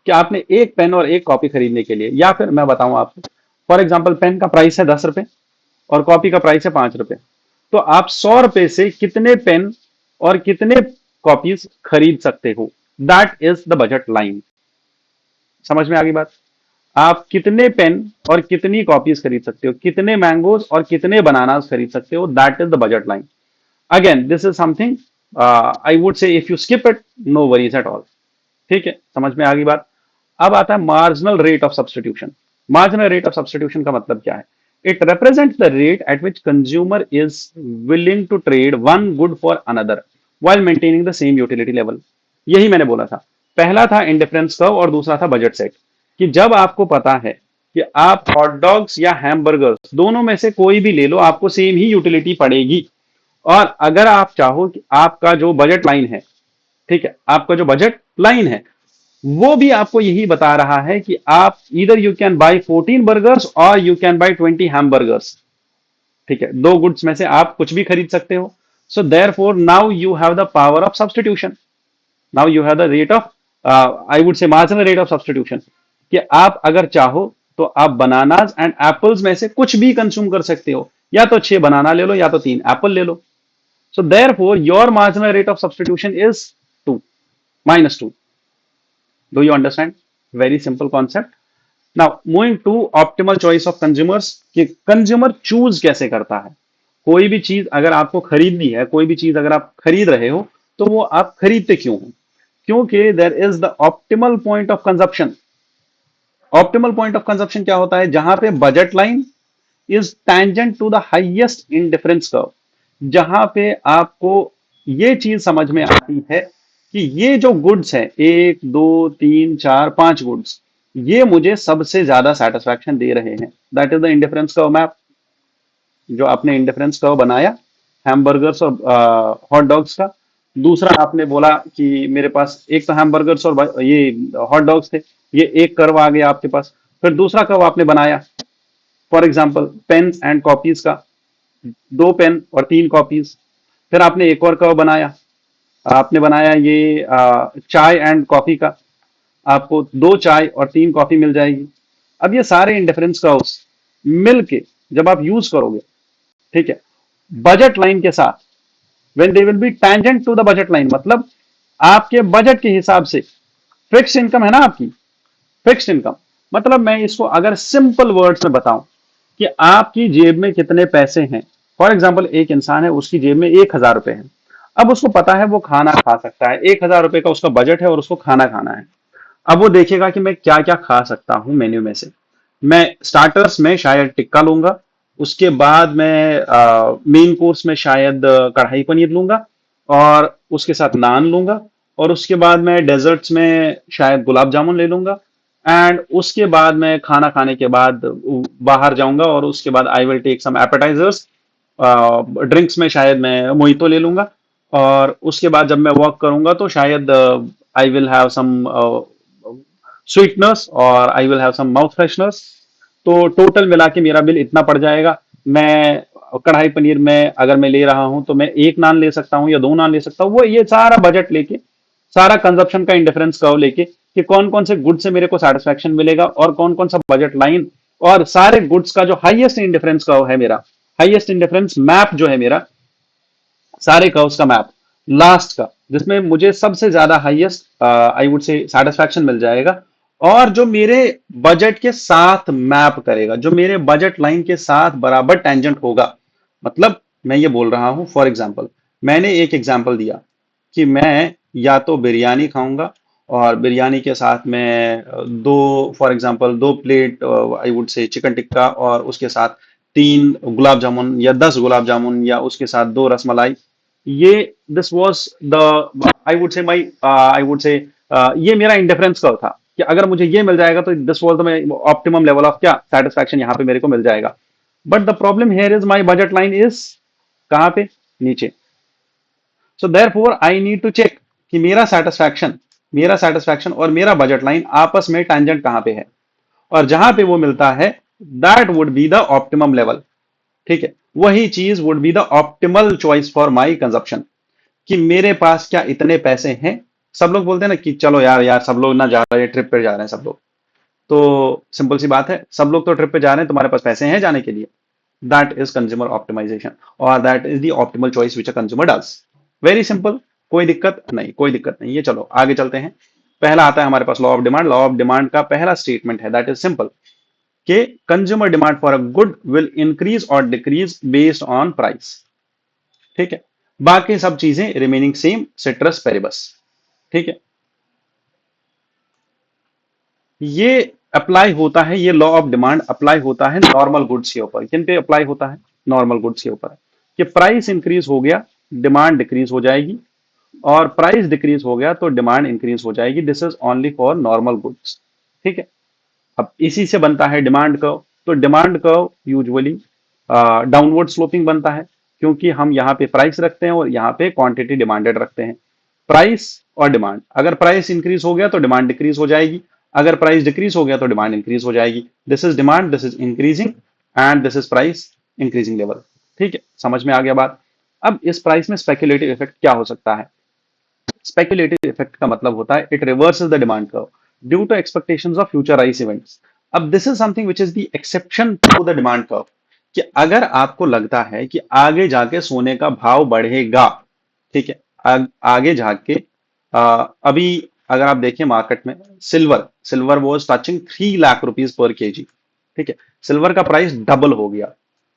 कि आपने एक पेन और एक कॉपी खरीदने के लिए, या फिर मैं बताऊं आपको, फॉर एग्जाम्पल पेन का प्राइस है 10 रुपए और कॉपी का प्राइस है 5 रुपए, तो आप 100 रुपए से कितने पेन और कितने कॉपीज खरीद सकते हो? That is the budget line. समझ में आ गई बात? आप कितने पेन और कितनी कॉपीज खरीद सकते हो, कितने मैंगोज और कितने बनानास खरीद सकते हो, that is the budget line. Again this is something I would say if you skip it, no worries at all, ठीक है। समझ में आ गई बात? अब आता है marginal rate of substitution. Marginal rate of substitution का मतलब क्या है? It represents the rate at which consumer is willing to trade one good for another while maintaining the same utility level. यही मैंने बोला था, पहला था इंडिफरेंस कर्व और दूसरा था बजट सेट। कि जब आपको पता है कि आप हॉट डॉग्स या हैमबर्गर्स दोनों में से कोई भी ले लो, आपको सेम ही यूटिलिटी पड़ेगी। और अगर आप चाहो कि आपका जो बजट लाइन है, ठीक है, आपका जो बजट लाइन है वो भी आपको यही बता रहा है कि आप इधर यू कैन बाय 14 बर्गर्स और यू कैन बाय 20 हैमबर्गर्स, ठीक है। दो गुड्स में से आप कुछ भी खरीद सकते हो। So therefore, now you have the power of substitution. Now you have the rate of, I would say marginal rate of substitution. कि आप अगर चाहो तो आप बनानाज एंड एप्पल्स में से कुछ भी कंज्यूम कर सकते हो, या तो 6 बनाना ले लो या तो 3 एप्पल ले लो. So therefore, your marginal rate of substitution is 2, -2. Do you understand? Very simple concept. Now, moving to optimal choice of consumers, कि कंज्यूमर चूज कैसे करता है. कोई भी चीज अगर आपको खरीदनी है, कोई भी चीज अगर आप खरीद रहे हो, तो वो आप खरीदते क्यों हो? क्योंकि there is the optimal point of consumption. Optimal point of consumption क्या होता है? जहां पे budget line is tangent to the highest indifference curve. जहां पे आपको ये चीज समझ में आती है कि ये जो गुड्स है, 1 2 3 4 5 गुड्स, ये मुझे सबसे ज्यादा सेटिस्फैक्शन दे रहे हैं. That is the indifference curve map. जो आपने इंडिफरेंस कर्व बनाया हैमबर्गर्स और हॉट डॉग्स का. दूसरा आपने बोला कि मेरे पास एक तो हैमबर्गर्स और ये हॉट डॉग्स थे, ये एक कर्व आ गया आपके पास. फिर दूसरा कर्व आपने बनाया for example pen and copies का, 2 पेन और 3 कॉपीज. फिर आपने एक और कर्व बनाया, आपने बनाया ये चाय एंड कॉफी का. आपको 2 चाय और 3 कॉफी मिल जाएगी. अब ये सारे इंडिफरेंस कर्व्स मिलके जब आप यूज करोगे, ठीक है, बजट लाइन के साथ, when they will be tangent to the budget line, मतलब आपके बजट के हिसाब से. फिक्स इनकम है ना आपकी, फिक्स्ड इनकम. मतलब मैं इसको अगर सिंपल वर्ड्स में बताऊं कि आपकी जेब में कितने पैसे हैं. फॉर एग्जाम्पल एक इंसान है, उसकी जेब में 1,000 रुपए है. अब उसको पता है वो खाना खा सकता है, 1,000 रुपए का उसका बजट है और उसको खाना खाना है. अब वो देखेगा कि मैं क्या क्या खा सकता हूं मेन्यू में से. मैं स्टार्टर्स में शायद टिक्का लूंगा, उसके बाद मैं मेन कोर्स में शायद कढ़ाई पनीर लूंगा, और उसके साथ नान लूंगा, और उसके बाद मैं डेजर्ट्स में शायद गुलाब जामुन ले लूंगा. एंड उसके बाद मैं खाना खाने के बाद बाहर जाऊंगा, और उसके बाद I will take some appetisers. Drinks में शायद मैं मोहितो ले लूंगा, और उसके बाद जब मैं वॉक करूंगा तो शायद I will have some sweeteners और I will have some mouth fresheners. तो टोटल मिला के मेरा बिल इतना पड़ जाएगा. मैं कढ़ाई पनीर में अगर मैं ले रहा हूं तो मैं एक नान ले सकता हूं या 2 नान ले सकता हूं. वो ये सारा बजट लेके, सारा कंजप्शन का इंडिफरेंस कर्व लेके, कि कौन कौन से गुड से मेरे को सेटिस्फैक्शन मिलेगा और कौन कौन सा बजट लाइन, और सारे गुड्स का जो हाईएस्ट इंडिफरेंस कर्व है मेरा, हाईएस्ट इंडिफरेंस मैप जो है मेरा, सारे कर्व्स का मैप लास्ट का, जिसमें मुझे सबसे ज्यादा highest I would say satisfaction मिल जाएगा, और जो मेरे बजट के साथ मैप करेगा, जो मेरे बजट लाइन के साथ बराबर टेंजेंट होगा. मतलब मैं ये बोल रहा हूं, फॉर एग्जांपल मैंने एक एग्जांपल दिया कि मैं या तो बिरयानी खाऊंगा, और बिरयानी के साथ में दो, for example 2 plate I would से चिकन टिक्का, और उसके साथ 3 गुलाब जामुन या 10 गुलाब जामुन, या उसके साथ 2 रसमलाई. ये this was the I would से माई आई वुड से ये मेरा इंडिफरेंस कर्व था, कि अगर मुझे ये मिल जाएगा तो this was the optimum level of क्या सेटिस्फैक्शन यहाँ पे मेरे को मिल जाएगा. But the problem here is my budget line is कहाँ पे? नीचे. So therefore I need to check कि मेरा सेटिस्फैक्शन और मेरा बजट लाइन आपस में टेंजेंट कहाँ पे है, और जहां पे वो मिलता है, that would be the optimum level. ठीक है, वही चीज would be the optimal choice for my consumption. कि मेरे पास क्या इतने पैसे हैं. सब लोग बोलते हैं ना कि चलो यार यार सब लोग ना जा रहे हैं, ट्रिप पे जा रहे हैं सब लोग. तो सिंपल सी बात है, सब लोग तो ट्रिप पे जा रहे हैं, तुम्हारे पास पैसे हैं जाने के लिए. दैट इज कंज्यूमर ऑप्टिमाइजेशन, और that is the optimal choice which a consumer does. Very simple. कोई दिक्कत नहीं, कोई दिक्कत नहीं. ये चलो आगे चलते हैं. पहला आता है हमारे पास law of demand. Law of demand का पहला स्टेटमेंट है, दैट इज सिंपल, कि consumer demand for a good will increase और डिक्रीज बेस्ड ऑन प्राइस. ठीक है, बाकी सब चीजें रिमेनिंग सेम, सिट्रस पेरिबस. ठीक है, ये अप्लाई होता है, ये लॉ ऑफ डिमांड अप्लाई होता है नॉर्मल गुड्स के ऊपर. किन पे अप्लाई होता है? नॉर्मल गुड्स के ऊपर. कि प्राइस इंक्रीज हो गया, डिमांड डिक्रीज हो जाएगी, और प्राइस डिक्रीज हो गया तो डिमांड इंक्रीज हो जाएगी. This is only for normal goods. ठीक है, अब इसी से बनता है डिमांड कर्व. तो demand curve usually downward sloping बनता है, क्योंकि हम यहाँ पे प्राइस रखते हैं और यहाँ पे क्वांटिटी डिमांडेड रखते हैं. प्राइस और डिमांड, अगर प्राइस इंक्रीज हो गया तो डिमांड डिक्रीज हो जाएगी, अगर प्राइस डिक्रीज हो गया तो डिमांड इंक्रीज हो जाएगी. This is demand, this is increasing, and this is price increasing level. ठीक है, समझ में आ गया बात. अब इस प्राइस में स्पेक्युलेटिव इफेक्ट क्या हो सकता है? स्पेक्युलेटिव इफेक्ट का मतलब होता है it reverses the demand curve due to expectations of future rise events. अब this is something which is the exception to the demand curve, कि अगर आपको लगता है कि आगे जाके सोने का भाव बढ़ेगा, ठीक है, आगे जाके अभी अगर आप देखें मार्केट में silver silver was touching 3 lakh rupees per KG, ठीक है, सिल्वर का प्राइस डबल हो गया,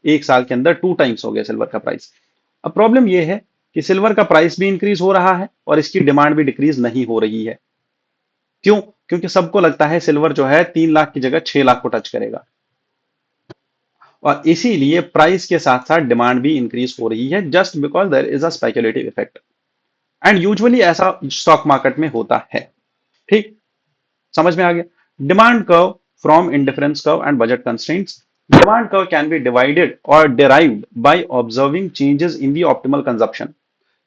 एक साल के अंदर 2 टाइम्स हो गया सिल्वर का प्राइस। अब प्रॉब्लम यह है कि सिल्वर का प्राइस भी इंक्रीज हो रहा है और इसकी डिमांड भी डिक्रीज नहीं हो रही है। क्यों? क्योंकि सबको लगता है सिल्वर जो है 3 लाख की जगह 6 लाख को टच करेगा, और इसीलिए प्राइस के साथ साथ डिमांड भी इंक्रीज हो रही है, just because there is a speculative effect. And usually ऐसा स्टॉक मार्केट में होता है। ठीक, समझ में आ गया? Demand curve from indifference curve and budget constraints. Demand curve can be divided और derived by observing changes in the optimal consumption.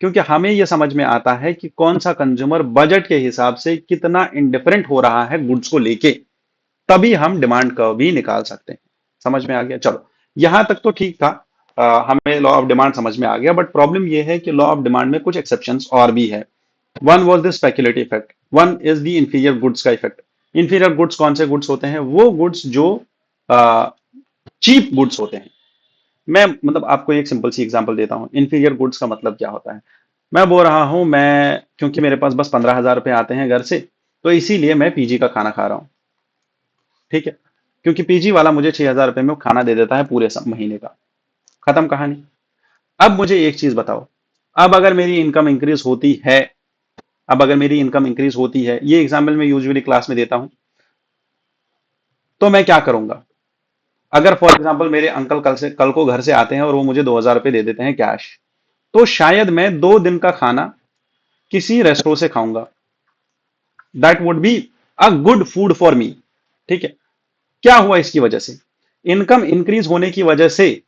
क्योंकि हमें यह समझ में आता है कि कौन सा कंज्यूमर बजट के हिसाब से कितना इंडिफरेंट हो रहा है गुड्स को लेके, तभी हम डिमांड कर्व भी निकाल सकते हैं। समझ में आ गया? चलो, यहां तक तो ठीक था। हमें लॉ ऑफ डिमांड समझ में आ गया, बट प्रॉब्लम यह है कि लॉ ऑफ डिमांड में कुछ एक्सेप्शंस और भी है। One was the speculative effect, one is the inferior goods का इफेक्ट। इंफीरियर गुड्स कौन से गुड्स होते हैं? वो गुड्स जो चीप गुड्स होते हैं। मैं मतलब आपको एक सिंपल सी एग्जांपल देता हूं, इंफीरियर गुड्स का मतलब क्या होता है। मैं बोल रहा हूं, मैं क्योंकि मेरे पास बस 15,000 रुपए आते हैं घर से, तो इसीलिए मैं पीजी का खाना खा रहा हूं, ठीक है, क्योंकि पीजी वाला मुझे 6,000 रुपए में खाना दे देता है पूरे महीने का। खत्म कहानी। अब मुझे एक चीज बताओ, अब अगर मेरी इनकम इंक्रीज होती है, अब अगर मेरी इनकम इंक्रीज होती है, ये एग्जाम्पल मैं यूजुअली क्लास में देता हूं, तो मैं क्या करूंगा? अगर फॉर एग्जाम्पल मेरे अंकल कल को घर से आते हैं और वो मुझे 2,000 रुपए दे देते हैं कैश, तो शायद मैं 2 दिन का खाना किसी रेस्टोरेंट से खाऊंगा। That would be a good food for me. ठीक है, क्या हुआ इसकी वजह से? इनकम इंक्रीज होने की वजह से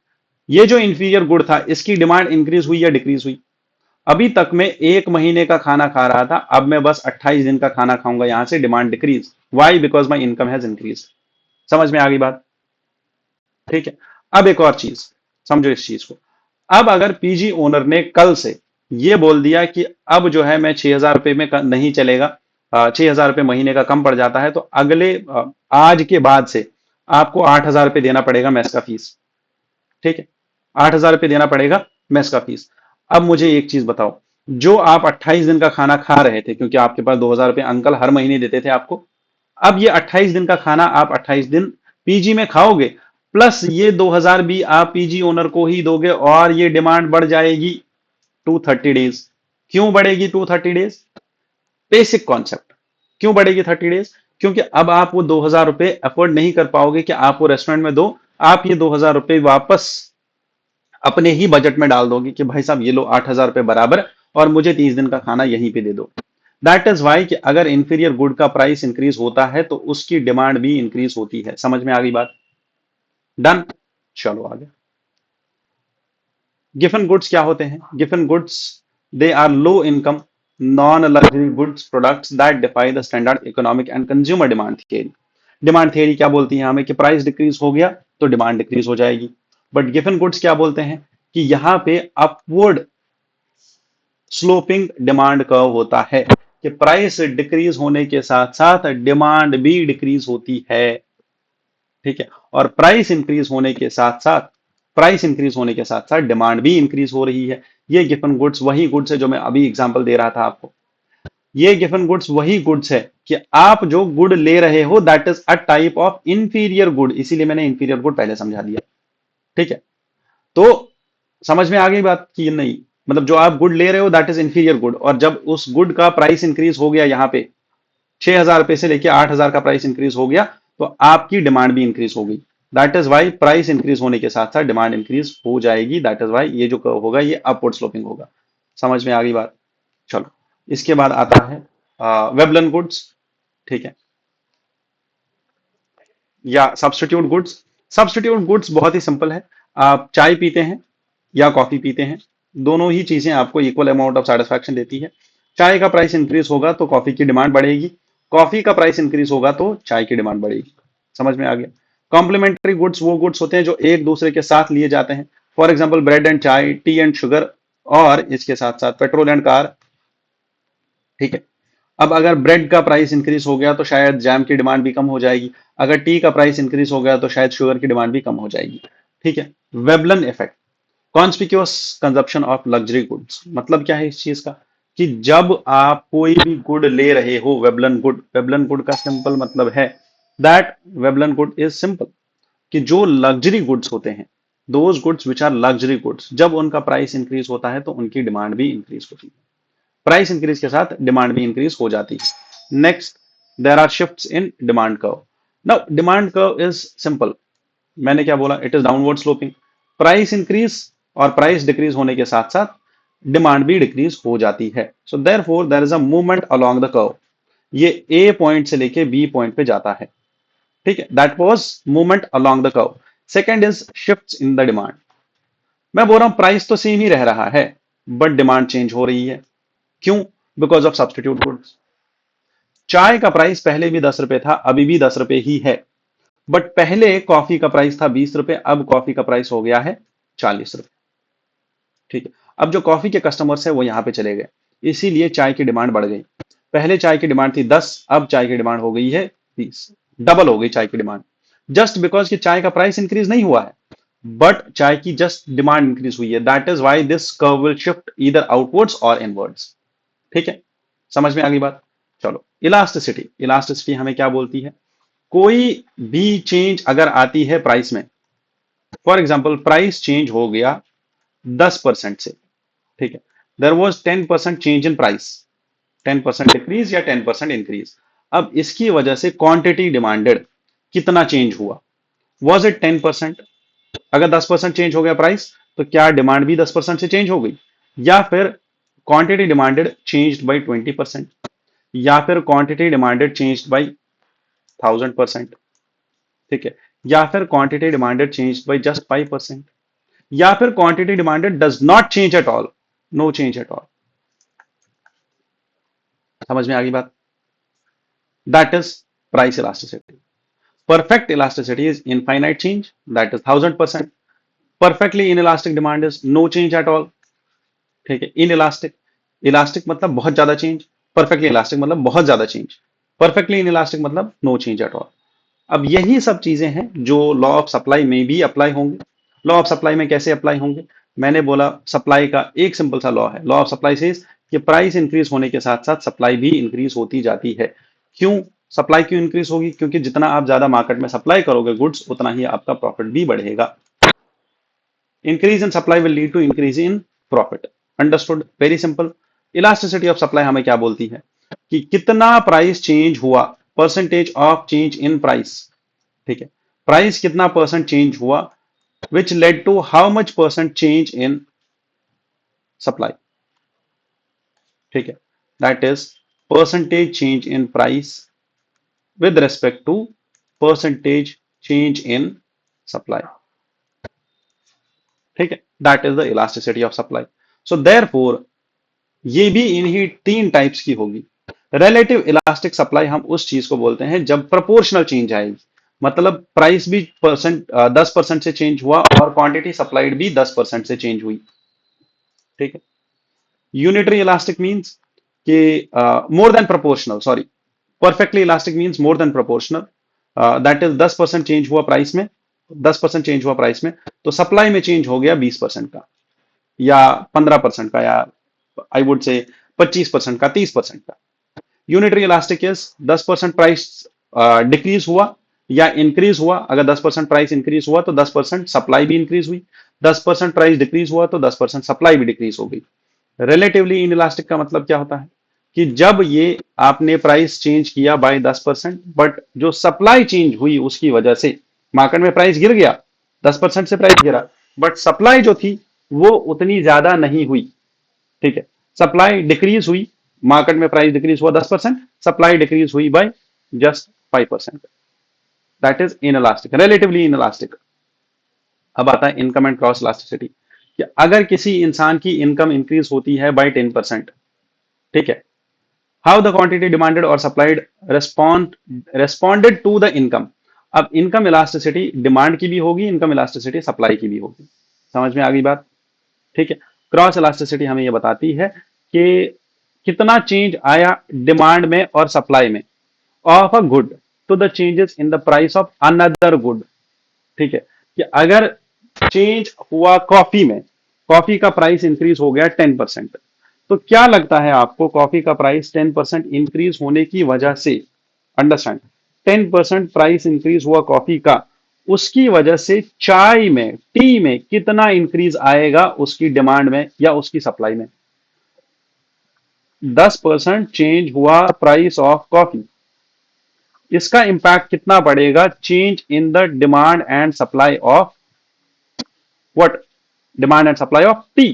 ये जो इंफीरियर गुड था इसकी डिमांड इंक्रीज हुई या डिक्रीज हुई? अभी तक मैं 1 महीने का खाना खा रहा था, अब मैं बस 28 दिन का खाना खाऊंगा, यहां से demand decrease. Why? Because my income has increase. समझ में आ गई बात? ठीक है। अब एक और चीज समझो इस चीज को। अब अगर पीजी ओनर ने कल से ये बोल दिया कि अब जो है मैं 6,000 रुपए में नहीं चलेगा, 6,000 रुपए महीने का कम पड़ जाता है, तो अगले आज के बाद से आपको 8,000 रुपए देना पड़ेगा मेस का फीस। ठीक है, 8,000 रुपए देना पड़ेगा मेस का फीस। अब मुझे एक चीज बताओ, जो आप 28 दिन का खाना खा रहे थे, क्योंकि आपके पास 2,000 रुपए अंकल हर महीने देते थे आपको, अब ये 28 दिन का खाना आप 28 दिन पीजी में खाओगे, प्लस ये 2,000 भी आप पीजी ओनर को ही दोगे, और ये डिमांड बढ़ जाएगी 230 डेज। क्यों बढ़ेगी 230 डेज? Basic concept. क्यों बढ़ेगी 30 डेज? क्योंकि अब आप वो 2,000 रुपए अफोर्ड नहीं कर पाओगे कि आप वो रेस्टोरेंट में दो। आप ये 2,000 रुपए वापस अपने ही बजट में डाल दोगे कि भाई साहब ये लो 8,000 रुपए बराबर, और मुझे 30 दिन का खाना यहीं पे दे दो। दैट इज वाई कि अगर इंफीरियर गुड का प्राइस इंक्रीज होता है तो उसकी डिमांड भी इंक्रीज होती है। समझ में आ गई बात? डन। चलो आगे। गिफन गुड्स क्या होते हैं? Giffen goods, they are low income non luxury goods products that defy the standard economic and consumer demand theory. Demand theory क्या बोलती है हमें? कि प्राइस डिक्रीज हो गया तो डिमांड डिक्रीज हो जाएगी। बट गिफन गुड्स क्या बोलते हैं? कि यहां पे अपवर्ड स्लोपिंग डिमांड कर्व होता है, कि प्राइस डिक्रीज होने के साथ साथ डिमांड भी डिक्रीज होती है। ठीक है, और प्राइस इंक्रीज होने के साथ साथ डिमांड भी इंक्रीज हो रही है। ये गिफन गुड्स वही गुड्स है जो मैं अभी एग्जांपल दे रहा था आपको। ये गिफन गुड्स वही गुड्स है कि आप जो गुड ले रहे हो that is a type of inferior good, इसीलिए मैंने इंफीरियर गुड पहले समझा दिया। ठीक है, तो समझ में आ गई बात कि नहीं? मतलब जो आप गुड ले रहे हो दैट इज इंफीरियर गुड, और जब उस गुड का प्राइस इंक्रीज हो गया, यहां पे 6,000 रुपए से लेके 8,000 का प्राइस इंक्रीज हो गया, तो आपकी डिमांड भी इंक्रीज हो गई। That is why price increase होने के साथ साथ डिमांड इंक्रीज हो जाएगी। दैट इज वाई ये जो कर्व होगा ये अपवर्ड स्लोपिंग होगा। समझ में आ गई बात? चलो, इसके बाद आता है वेबलन गुड्स। ठीक है, या सब्स्टिट्यूट गुड्स। सब्स्टिट्यूट गुड्स बहुत ही सिंपल है। आप चाय पीते हैं या कॉफी पीते हैं, दोनों ही चीजें आपको इक्वल अमाउंट ऑफ सेटिस्फैक्शन देती है। चाय का प्राइस इंक्रीज होगा तो कॉफी की डिमांड बढ़ेगी, कॉफी का प्राइस इंक्रीज होगा तो चाय की डिमांड बढ़ेगी। समझ में आ गया? कॉम्प्लीमेंट्री गुड्स वो गुड्स होते हैं जो एक दूसरे के साथ लिए जाते हैं। फॉर एग्जाम्पल ब्रेड एंड चाय, टी एंड शुगर, और इसके साथ साथ पेट्रोल एंड कार, ठीक है। अब अगर ब्रेड का प्राइस इंक्रीज हो गया तो शायद जैम की डिमांड भी कम हो जाएगी, अगर टी का प्राइस इंक्रीज हो गया तो शायद शुगर की डिमांड भी कम हो जाएगी, ठीक है। Veblen effect, conspicuous consumption of luxury goods, मतलब क्या है इस चीज का, कि जब आप कोई भी गुड ले रहे हो, वेबलन गुड का सिंपल मतलब है that, Veblen good is simple, कि जो लग्जरी गुड्स होते हैं, those goods which are luxury goods, जब उनका प्राइस इंक्रीज होता है तो उनकी डिमांड भी इंक्रीज होती है, प्राइस इंक्रीज के साथ डिमांड भी इंक्रीज हो जाती है। Next, there are shifts in demand curve. Now demand curve is simple, मैंने क्या बोला, it is downward sloping, price increase और प्राइस डिक्रीज होने के साथ साथ डिमांड भी डिक्रीज हो जाती है। So therefore there is a movement along the curve, ये ए पॉइंट से लेके बी पॉइंट पे जाता है, ठीक है, that was movement along the curve. Second is shifts in the demand, मैं बोल रहा हूं प्राइस तो सेम ही रह रहा है बट डिमांड चेंज हो रही है, क्यों? Because of substitute goods. चाय का प्राइस पहले भी 10 रुपए था, अभी भी 10 रुपए ही है, बट पहले कॉफी का प्राइस था 20 रुपए, अब कॉफी का प्राइस हो गया है 40 रुपए, ठीक है। अब जो कॉफी के कस्टमर्स है वो यहां पे चले गए, इसीलिए चाय की डिमांड बढ़ गई। पहले चाय की डिमांड थी 10, अब चाय की डिमांड हो गई है 20, डबल हो गई चाय की डिमांड, जस्ट बिकॉज कि चाय का प्राइस इंक्रीज नहीं हुआ है बट चाय की जस्ट डिमांड इंक्रीज हुई है, that is why this curve will shift either outwards और इनवर्ड्स, ठीक है। समझ में आ गई बात? चलो, इलास्टिसिटी, इलास्टिसिटी हमें क्या बोलती है, कोई भी चेंज अगर आती है प्राइस में, फॉर एग्जाम्पल प्राइस चेंज हो गया 10% से, ठीक है, there was 10% change in price, 10% decrease या 10% इंक्रीज, अब इसकी वजह से क्वांटिटी डिमांडेड कितना चेंज हुआ, वॉज इट 10%? अगर 10% चेंज हो गया प्राइस तो क्या डिमांड भी 10% से चेंज हो गई, या फिर क्वांटिटी डिमांडेड चेंज्ड बाई 20%, या फिर क्वांटिटी डिमांडेड चेंज्ड बाई 1000%, ठीक है, या फिर quantity demanded changed by just 5%, या फिर quantity demanded does not change at all, no change at all. समझ में आ गई बात? That is price elasticity. Perfect elasticity is infinite change, that is 1000%. Perfectly inelastic demand is no change at all, ठीक है। इनइलास्टिक, इलास्टिक मतलब बहुत ज्यादा चेंज, परफेक्टली इलास्टिक मतलब बहुत ज्यादा चेंज, परफेक्टली इनइलास्टिक मतलब नो चेंज एट ऑल। अब यही सब चीजें हैं जो लॉ ऑफ सप्लाई में भी अप्लाई होंगे। लॉ ऑफ सप्लाई में कैसे अप्लाई होंगे? मैंने बोला सप्लाई का एक सिंपल सा लॉ है, लॉ ऑफ सप्लाई से कि प्राइस इंक्रीज होने के साथ साथ सप्लाई भी इंक्रीज होती जाती है। क्यों सप्लाई क्यों इंक्रीज होगी? क्योंकि जितना आप ज्यादा मार्केट में सप्लाई करोगे गुड्स, उतना ही आपका प्रॉफिट भी बढ़ेगा। Increase in supply will lead to increase in profit, understood? Very simple. Elasticity of supply हमें क्या बोलती है कि कितना प्राइस चेंज हुआ, percentage of change in price, ठीक है, प्राइस कितना परसेंट चेंज हुआ, which led to how much percent change in supply, ठीक है, that is percentage change in price with respect to percentage change in supply, ठीक है, that is the elasticity of supply. So therefore ये भी इन्हीं तीन टाइप्स की होगी। रिलेटिव इलास्टिक सप्लाई हम उस चीज को बोलते हैं जब प्रोपोर्शनल चेंज आएगी, मतलब प्राइस भी 10% से चेंज हुआ और क्वांटिटी सप्लाइड भी 10% से चेंज हुई, ठीक है। यूनिटरी इलास्टिक मींस कि more than proportional, sorry, perfectly elastic means more than proportional, that is 10% change हुआ प्राइस में, 10% चेंज हुआ प्राइस में, तो सप्लाई में चेंज हो गया 20% का या 15% का, या आई वुड से 25% का, 30% का। Unitary elastic is 10% price decrease हुआ या इंक्रीज हुआ, अगर 10% प्राइस इंक्रीज हुआ तो 10% सप्लाई भी इंक्रीज हुई, 10% प्राइस डिक्रीज हुआ तो 10% सप्लाई भी डिक्रीज हो गई। रिलेटिवली इन इलास्टिक का मतलब क्या होता है कि जब ये आपने प्राइस चेंज किया बाय 10%, बट जो सप्लाई चेंज हुई उसकी वजह से मार्केट में प्राइस गिर गया, 10% से प्राइस गिरा, बट सप्लाई जो थी वो उतनी ज्यादा नहीं हुई, ठीक है, सप्लाई डिक्रीज हुई, मार्केट में प्राइस डिक्रीज हुआ 10%, सप्लाई डिक्रीज हुई by just 5%, that is in elastic, relatively in elastic. अब आता है इनकम एंड क्रॉस इलास्टिसिटी, कि अगर किसी इंसान की इनकम इंक्रीज होती है बाय 10%, ठीक है, हाउ द क्वांटिटी डिमांडेड और supplied responded to the income. अब इनकम इलास्टिसिटी डिमांड की भी होगी, इनकम इलास्टिसिटी सप्लाई की भी होगी। समझ में आ गई बात? ठीक है। क्रॉस इलास्टिसिटी हमें ये बताती है कि कितना चेंज आया डिमांड में और सप्लाई में of a good to the changes in the price of another good. ठीक है, कि अगर चेंज हुआ कॉफी में, कॉफी का प्राइस इंक्रीज हो गया 10%, तो क्या लगता है आपको कॉफी का प्राइस 10% इंक्रीज होने की वजह से, अंडरस्टैंड, 10% प्राइस इंक्रीज हुआ कॉफी का, उसकी वजह से चाय में, टी में कितना इंक्रीज आएगा उसकी डिमांड में या उसकी सप्लाई में? 10% चेंज हुआ प्राइस ऑफ कॉफी, इसका इंपैक्ट कितना पड़ेगा change in the demand and supply of what? Demand and supply of T.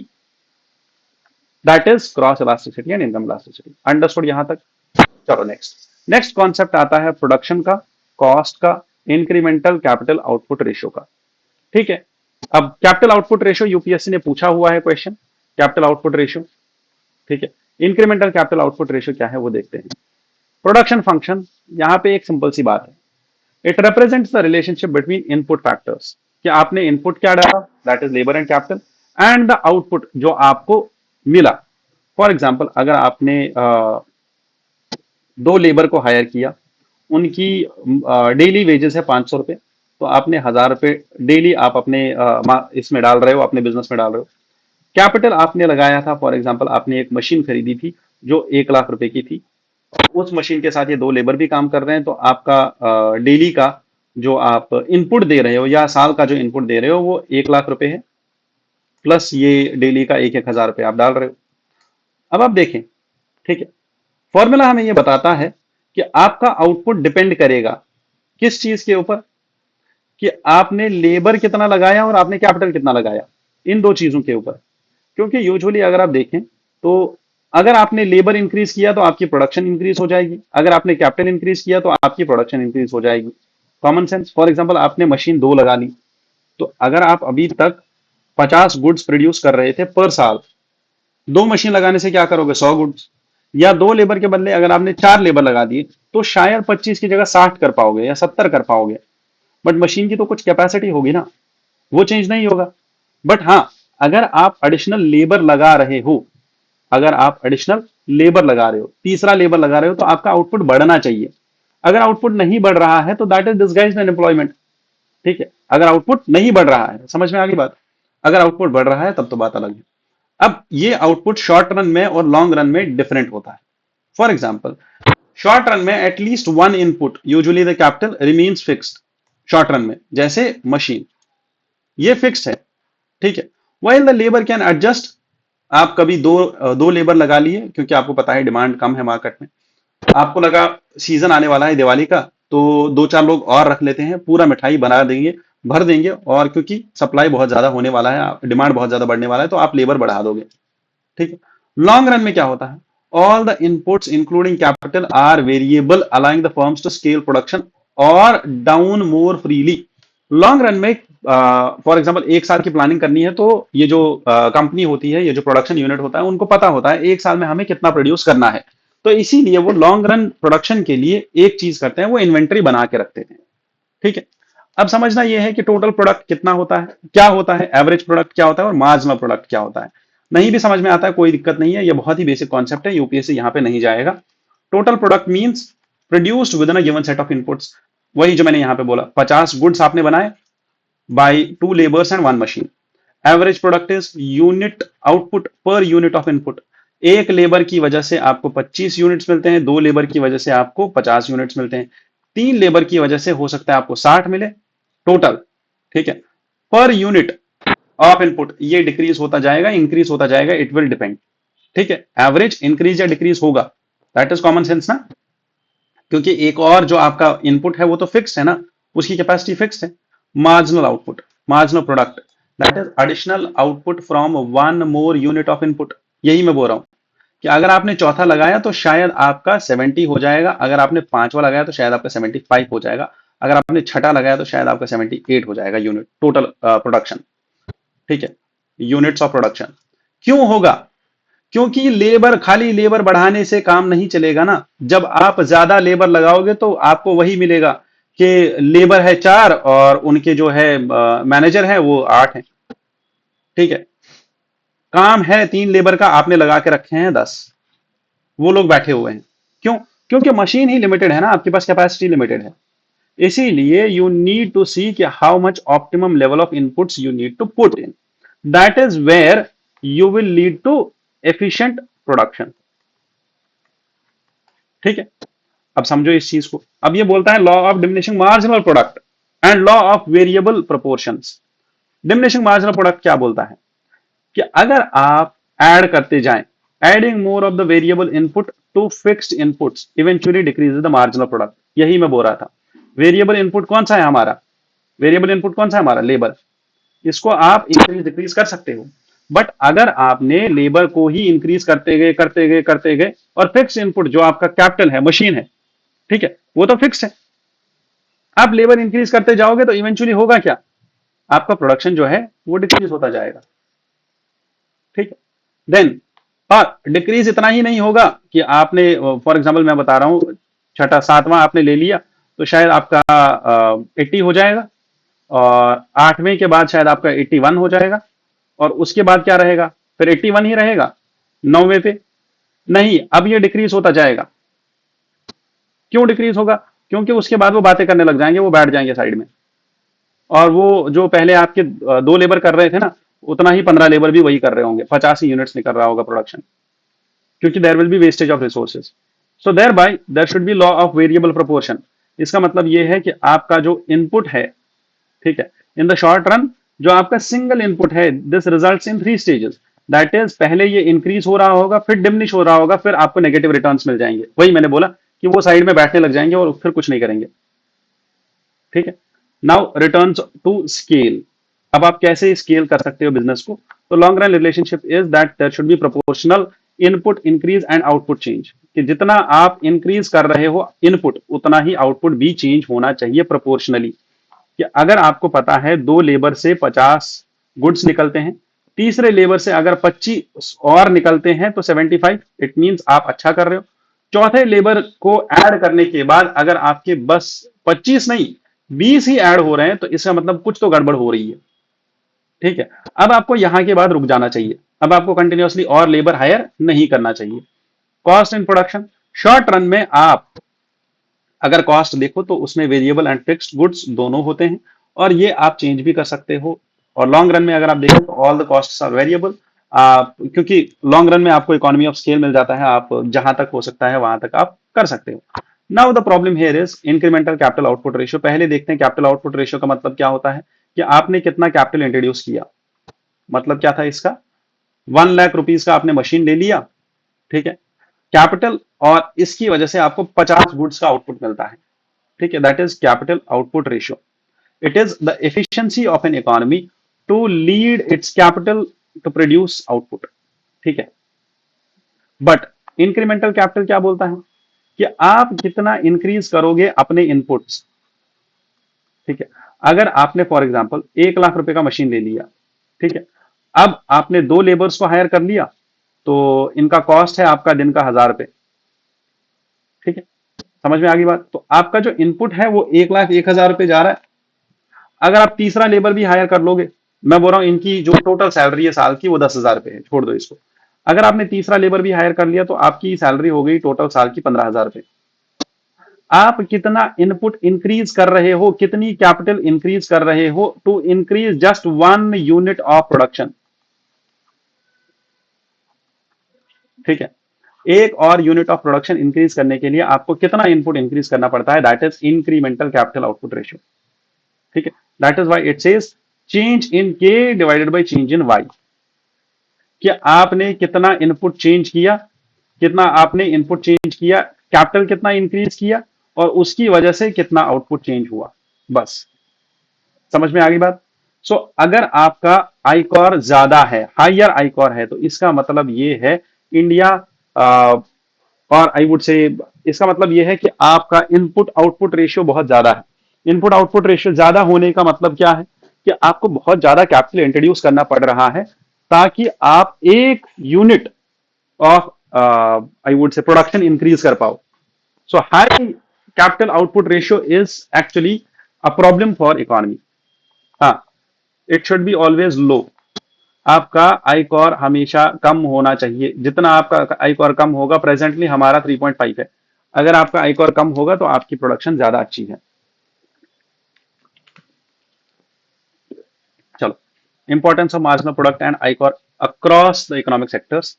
That is cross elasticity and income elasticity. Understood यहां तक? चलो नेक्स्ट, नेक्स्ट कॉन्सेप्ट आता है प्रोडक्शन का, कॉस्ट का, इंक्रीमेंटल कैपिटल आउटपुट रेशियो का। ठीक है, अब कैपिटल आउटपुट रेशियो यूपीएससी ने पूछा हुआ है क्वेश्चन, कैपिटल आउटपुट रेशियो। ठीक है, इंक्रीमेंटल कैपिटल आउटपुट रेशियो क्या है वो देखते हैं। प्रोडक्शन फंक्शन, यहां पे एक सिंपल सी बात है, it represents the relationship between input factors, कि आपने इनपुट क्या डाला, that is labour and capital, and the output जो आपको मिला। फॉर एग्जाम्पल, अगर आपने दो लेबर को हायर किया, उनकी डेली वेजेस है 500 रुपए, तो आपने 1000 रुपए डेली आप अपने इसमें डाल रहे हो, अपने बिजनेस में डाल रहे हो। कैपिटल आपने लगाया था, फॉर एग्जाम्पल आपने एक मशीन खरीदी थी जो 1 लाख रुपए की थी, उस मशीन के साथ ये दो लेबर भी काम कर रहे हैं, तो आपका डेली का जो आप इनपुट दे रहे हो या साल का जो इनपुट दे रहे हो वो 1 लाख रुपए है, प्लस ये डेली का एक एक हजार रुपए आप डाल रहे हो। अब आप देखें, ठीक है, फॉर्मूला हमें ये बताता है कि आपका आउटपुट डिपेंड करेगा किस चीज के ऊपर, कि आपने लेबर कितना लगाया और आपने कैपिटल कितना लगाया, इन दो चीजों के ऊपर। क्योंकि यूजुअली अगर आप देखें तो अगर आपने लेबर इंक्रीज किया तो आपकी प्रोडक्शन इंक्रीज हो जाएगी, अगर आपने कैपिटल इंक्रीज किया तो आपकी प्रोडक्शन इंक्रीज हो जाएगी। Common sense. फॉर एग्जांपल आपने मशीन दो लगा ली, तो अगर आप अभी तक 50 गुड्स प्रोड्यूस कर रहे थे पर साल, दो मशीन लगाने से क्या करोगे, 100 गुड्स। या दो लेबर के बदले अगर आपने 4 लेबर लगा दिए तो शायद 25 की जगह 60 कर पाओगे या 70 कर पाओगे, बट मशीन की तो कुछ कैपेसिटी होगी ना, वो चेंज नहीं होगा। बट हाँ, अगर आप एडिशनल लेबर लगा रहे हो, अगर आप एडिशनल लेबर लगा रहे हो, तीसरा लेबर लगा रहे हो, तो आपका आउटपुट बढ़ना चाहिए। अगर आउटपुट नहीं बढ़ रहा है तो दैट इज डिसगाइज्ड अनएम्प्लॉयमेंट। ठीक है, अगर आउटपुट नहीं बढ़ रहा है, समझ में आ गई बात? अगर आउटपुट बढ़ रहा है तब तो बात अलग है। अब ये आउटपुट शॉर्ट रन में और लॉन्ग रन में डिफरेंट होता है। फॉर एग्जाम्पल, शॉर्ट रन में at least one input, usually the capital, remains fixed. Short run में जैसे मशीन, ये फिक्स्ड है। ठीक है, while the labour can adjust. आप कभी दो लेबर लगा लिए क्योंकि आपको पता है डिमांड कम है मार्केट में, आपको लगा सीजन आने वाला है दिवाली का, तो दो चार लोग और रख लेते हैं, पूरा मिठाई बना देंगे, भर देंगे, और क्योंकि सप्लाई बहुत ज्यादा होने वाला है, डिमांड बहुत ज्यादा बढ़ने वाला है, तो आप लेबर बढ़ा दोगे। ठीक है, लॉन्ग रन में क्या होता है, all the inputs including capital are variable allowing the firms to scale production और down more freely. Long run में फॉर एग्जांपल एक साल की प्लानिंग करनी है, तो ये जो कंपनी होती है, ये जो प्रोडक्शन यूनिट होता है, उनको पता होता है एक साल में हमें कितना प्रोड्यूस करना है, तो इसीलिए वो लॉन्ग रन प्रोडक्शन के लिए एक चीज करते हैं, वो इन्वेंट्री बना के रखते हैं। ठीक है, अब समझना यह है कि टोटल प्रोडक्ट कितना होता है, क्या होता है, एवरेज प्रोडक्ट क्या होता है और मार्जिनल प्रोडक्ट क्या होता है। नहीं भी समझ में आता है कोई दिक्कत नहीं है, ये बहुत ही बेसिक कॉन्सेप्ट है, यूपीएससी यहां पे नहीं जाएगा। Total product means produced with in a given set of inputs. वही जो मैंने यहां पे बोला, 50 गुड्स आपने बनाए by 2 labours and 1 machine. Average product is unit output per unit of input. एक लेबर की वजह से आपको 25 यूनिट्स मिलते हैं, दो लेबर की वजह से आपको 50 यूनिट्स मिलते हैं, तीन लेबर की वजह से हो सकता है आपको 60 मिले टोटल। ठीक है, पर यूनिट ऑफ इनपुट ये डिक्रीज होता जाएगा, इंक्रीज होता जाएगा, इट विल डिपेंड। ठीक है, एवरेज इंक्रीज या डिक्रीज होगा, दैट इज कॉमन सेंस ना, क्योंकि एक और जो आपका इनपुट है वो तो फिक्स है ना, उसकी कैपेसिटी फिक्स है। Marginal output, marginal product, that is additional output from one more unit of input. यही मैं बोल रहा हूं कि अगर आपने चौथा लगाया तो शायद आपका 70 हो जाएगा, अगर आपने पांचवा लगाया तो शायद आपका 75 हो जाएगा, अगर आपने छठा लगाया तो शायद आपका 78 हो जाएगा यूनिट टोटल प्रोडक्शन। ठीक है, यूनिट्स ऑफ प्रोडक्शन। क्यों होगा? क्योंकि लेबर, खाली लेबर बढ़ाने से काम नहीं चलेगा ना। जब आप ज्यादा लेबर लगाओगे तो आपको वही मिलेगा कि लेबर है 4 और उनके जो है मैनेजर है वो 8 है। ठीक है, काम है 3 लेबर का, आपने लगा के रखे हैं 10, वो लोग बैठे हुए हैं। क्यों? क्योंकि मशीन ही लिमिटेड है ना, आपके पास कैपेसिटी लिमिटेड है। इसीलिए यू नीड टू सी कि how much optimum level of inputs you need to put in, that is where you will lead to efficient production. ठीक है, अब समझो इस चीज को। अब ये बोलता है law of diminishing marginal product and law of variable proportions. Diminishing marginal product क्या बोलता है कि अगर आप ऐड करते जाएं, adding more of the variable input to fixed inputs eventually decreases the marginal product. यही मैं बोल रहा था। वेरिएबल इनपुट कौन सा है हमारा? वेरिएबल इनपुट कौन सा है हमारा? लेबर। इसको आप इंक्रीज डिक्रीज कर सकते हो, बट अगर आपने लेबर को ही इंक्रीज करते गए और फिक्स इनपुट जो आपका कैपिटल है, मशीन है, ठीक है, वो तो फिक्स है, आप लेबर इंक्रीज करते जाओगे तो इवेंचुअली होगा क्या? आपका प्रोडक्शन जो है वो डिक्रीज होता जाएगा। ठीक है, देन और डिक्रीज इतना ही नहीं होगा कि आपने, फॉर एग्जांपल मैं बता रहा हूं, छठा सातवां आपने ले लिया तो शायद आपका 80 हो जाएगा, और 8वें के बाद शायद आपका 81 हो जाएगा, और उसके बाद क्या रहेगा? फिर 81 ही रहेगा 9वें पे। नहीं, अब ये डिक्रीज होता जाएगा। क्यों डिक्रीज होगा? क्योंकि उसके बाद वो बातें करने लग जाएंगे, वो बैठ जाएंगे साइड में, और वो जो पहले आपके 2 लेबर कर रहे थे ना, उतना ही 15 लेबर भी वही कर रहे होंगे, 50 ही यूनिट्स निकल रहा होगा प्रोडक्शन, क्योंकि there will be wastage of resources. So thereby there should be law of variable proportion. इसका मतलब ये है कि आपका जो इनपुट है, ठीक है, इन द शॉर्ट रन जो आपका सिंगल इनपुट है, this results in 3 stages. That is, पहले ये इंक्रीज हो रहा होगा, फिर डिमिनिश हो रहा होगा, फिर आपको नेगेटिव रिटर्न्स मिल जाएंगे। वही मैंने बोला कि वो साइड में बैठने लग जाएंगे और फिर कुछ नहीं करेंगे। ठीक है, नाउ रिटर्न्स टू स्केल। अब आप कैसे स्केल कर सकते हो बिजनेस को? तो long run relationship is that there should be proportional input increase and output change, कि जितना आप इंक्रीज कर रहे हो इनपुट, उतना ही आउटपुट भी चेंज होना चाहिए प्रोपोर्शनली। कि अगर आपको पता है 2 लेबर से 50 गुड्स निकलते हैं, तीसरे लेबर से अगर 25 और निकलते हैं तो 75, इट मींस आप अच्छा कर रहे हो। चौथे लेबर को ऐड करने के बाद अगर आपके बस 25 नहीं 20 ही ऐड हो रहे हैं, तो इसका मतलब कुछ तो गड़बड़ हो रही है। ठीक है, अब आपको यहां के बाद रुक जाना चाहिए, अब आपको कंटिन्यूअसली और लेबर हायर नहीं करना चाहिए। Cost in production, short run में आप अगर कॉस्ट देखो तो उसमें वेरिएबल एंड फिक्स्ड गुड्स दोनों होते हैं, और ये आप चेंज भी कर सकते हो। और लॉन्ग रन में अगर आप देखो तो all the costs are variable, आप क्योंकि लॉन्ग रन में आपको इकोनॉमी ऑफ स्केल मिल जाता है, आप जहां तक हो सकता है वहां तक आप कर सकते हो। Now the problem here is incremental capital output ratio. पहले देखते हैं कैपिटल आउटपुट रेशियो का मतलब क्या होता है, कि आपने कितना कैपिटल इंट्रोड्यूस किया। मतलब क्या था इसका? 1 लाख रुपीज का आपने मशीन ले लिया, ठीक है, कैपिटल, और इसकी वजह से आपको 50 गुड्स का आउटपुट मिलता है। ठीक है, that is capital output ratio. It is the efficiency of an economy to lead its capital to produce output. ठीक है, बट इंक्रीमेंटल कैपिटल क्या बोलता है कि आप कितना इंक्रीज करोगे अपने इनपुट्स। ठीक है, अगर आपने फॉर एग्जांपल 1 लाख रुपए का मशीन ले लिया, ठीक है, अब आपने 2 लेबर्स को हायर कर लिया, तो इनका कॉस्ट है आपका दिन का 1000 रुपए। ठीक है, समझ में आ गई बात? तो आपका जो इनपुट है वो 1 लाख 1000 रुपए जा रहा है। अगर आप तीसरा लेबर भी हायर कर लोगे, मैं बोल रहा हूं इनकी जो टोटल सैलरी है साल की वो 10,000 रुपए है, छोड़ दो इसको। अगर आपने तीसरा लेबर भी हायर कर लिया तो आपकी सैलरी हो गई टोटल साल की 15,000 रुपए। आप कितना इनपुट इंक्रीज कर रहे हो, कितनी कैपिटल इंक्रीज कर रहे हो to increase just 1 unit of production. ठीक है, एक और यूनिट ऑफ प्रोडक्शन इंक्रीज करने के लिए आपको कितना इनपुट इंक्रीज करना पड़ता है? That is incremental capital output ratio. ठीक है, that is why it says change in K divided by change in Y, कि आपने कितना इनपुट चेंज किया, कितना आपने इनपुट चेंज किया, कैपिटल कितना इंक्रीज किया, और उसकी वजह से कितना आउटपुट चेंज हुआ। बस, समझ में आ गई बात? सो अगर आपका आईकॉर ज्यादा है, हायर आईकॉर है, तो इसका मतलब ये है इंडिया, और आई वुड से इसका मतलब यह है कि आपका इनपुट आउटपुट रेशियो बहुत ज्यादा है। इनपुट आउटपुट रेशियो ज्यादा होने का मतलब क्या है? कि आपको बहुत ज्यादा कैपिटल इंट्रोड्यूस करना पड़ रहा है ताकि आप एक unit of I would say production increase कर पाओ। So high capital output ratio is actually a problem for economy. हाँ, it should be always low. आपका आईकॉर हमेशा कम होना चाहिए। जितना आपका आईकॉर कम होगा, प्रेजेंटली हमारा 3.5 है, अगर आपका आईकॉर कम होगा तो आपकी प्रोडक्शन ज्यादा अच्छी है। चलो, importance of marginal product and ICOR across the economic sectors.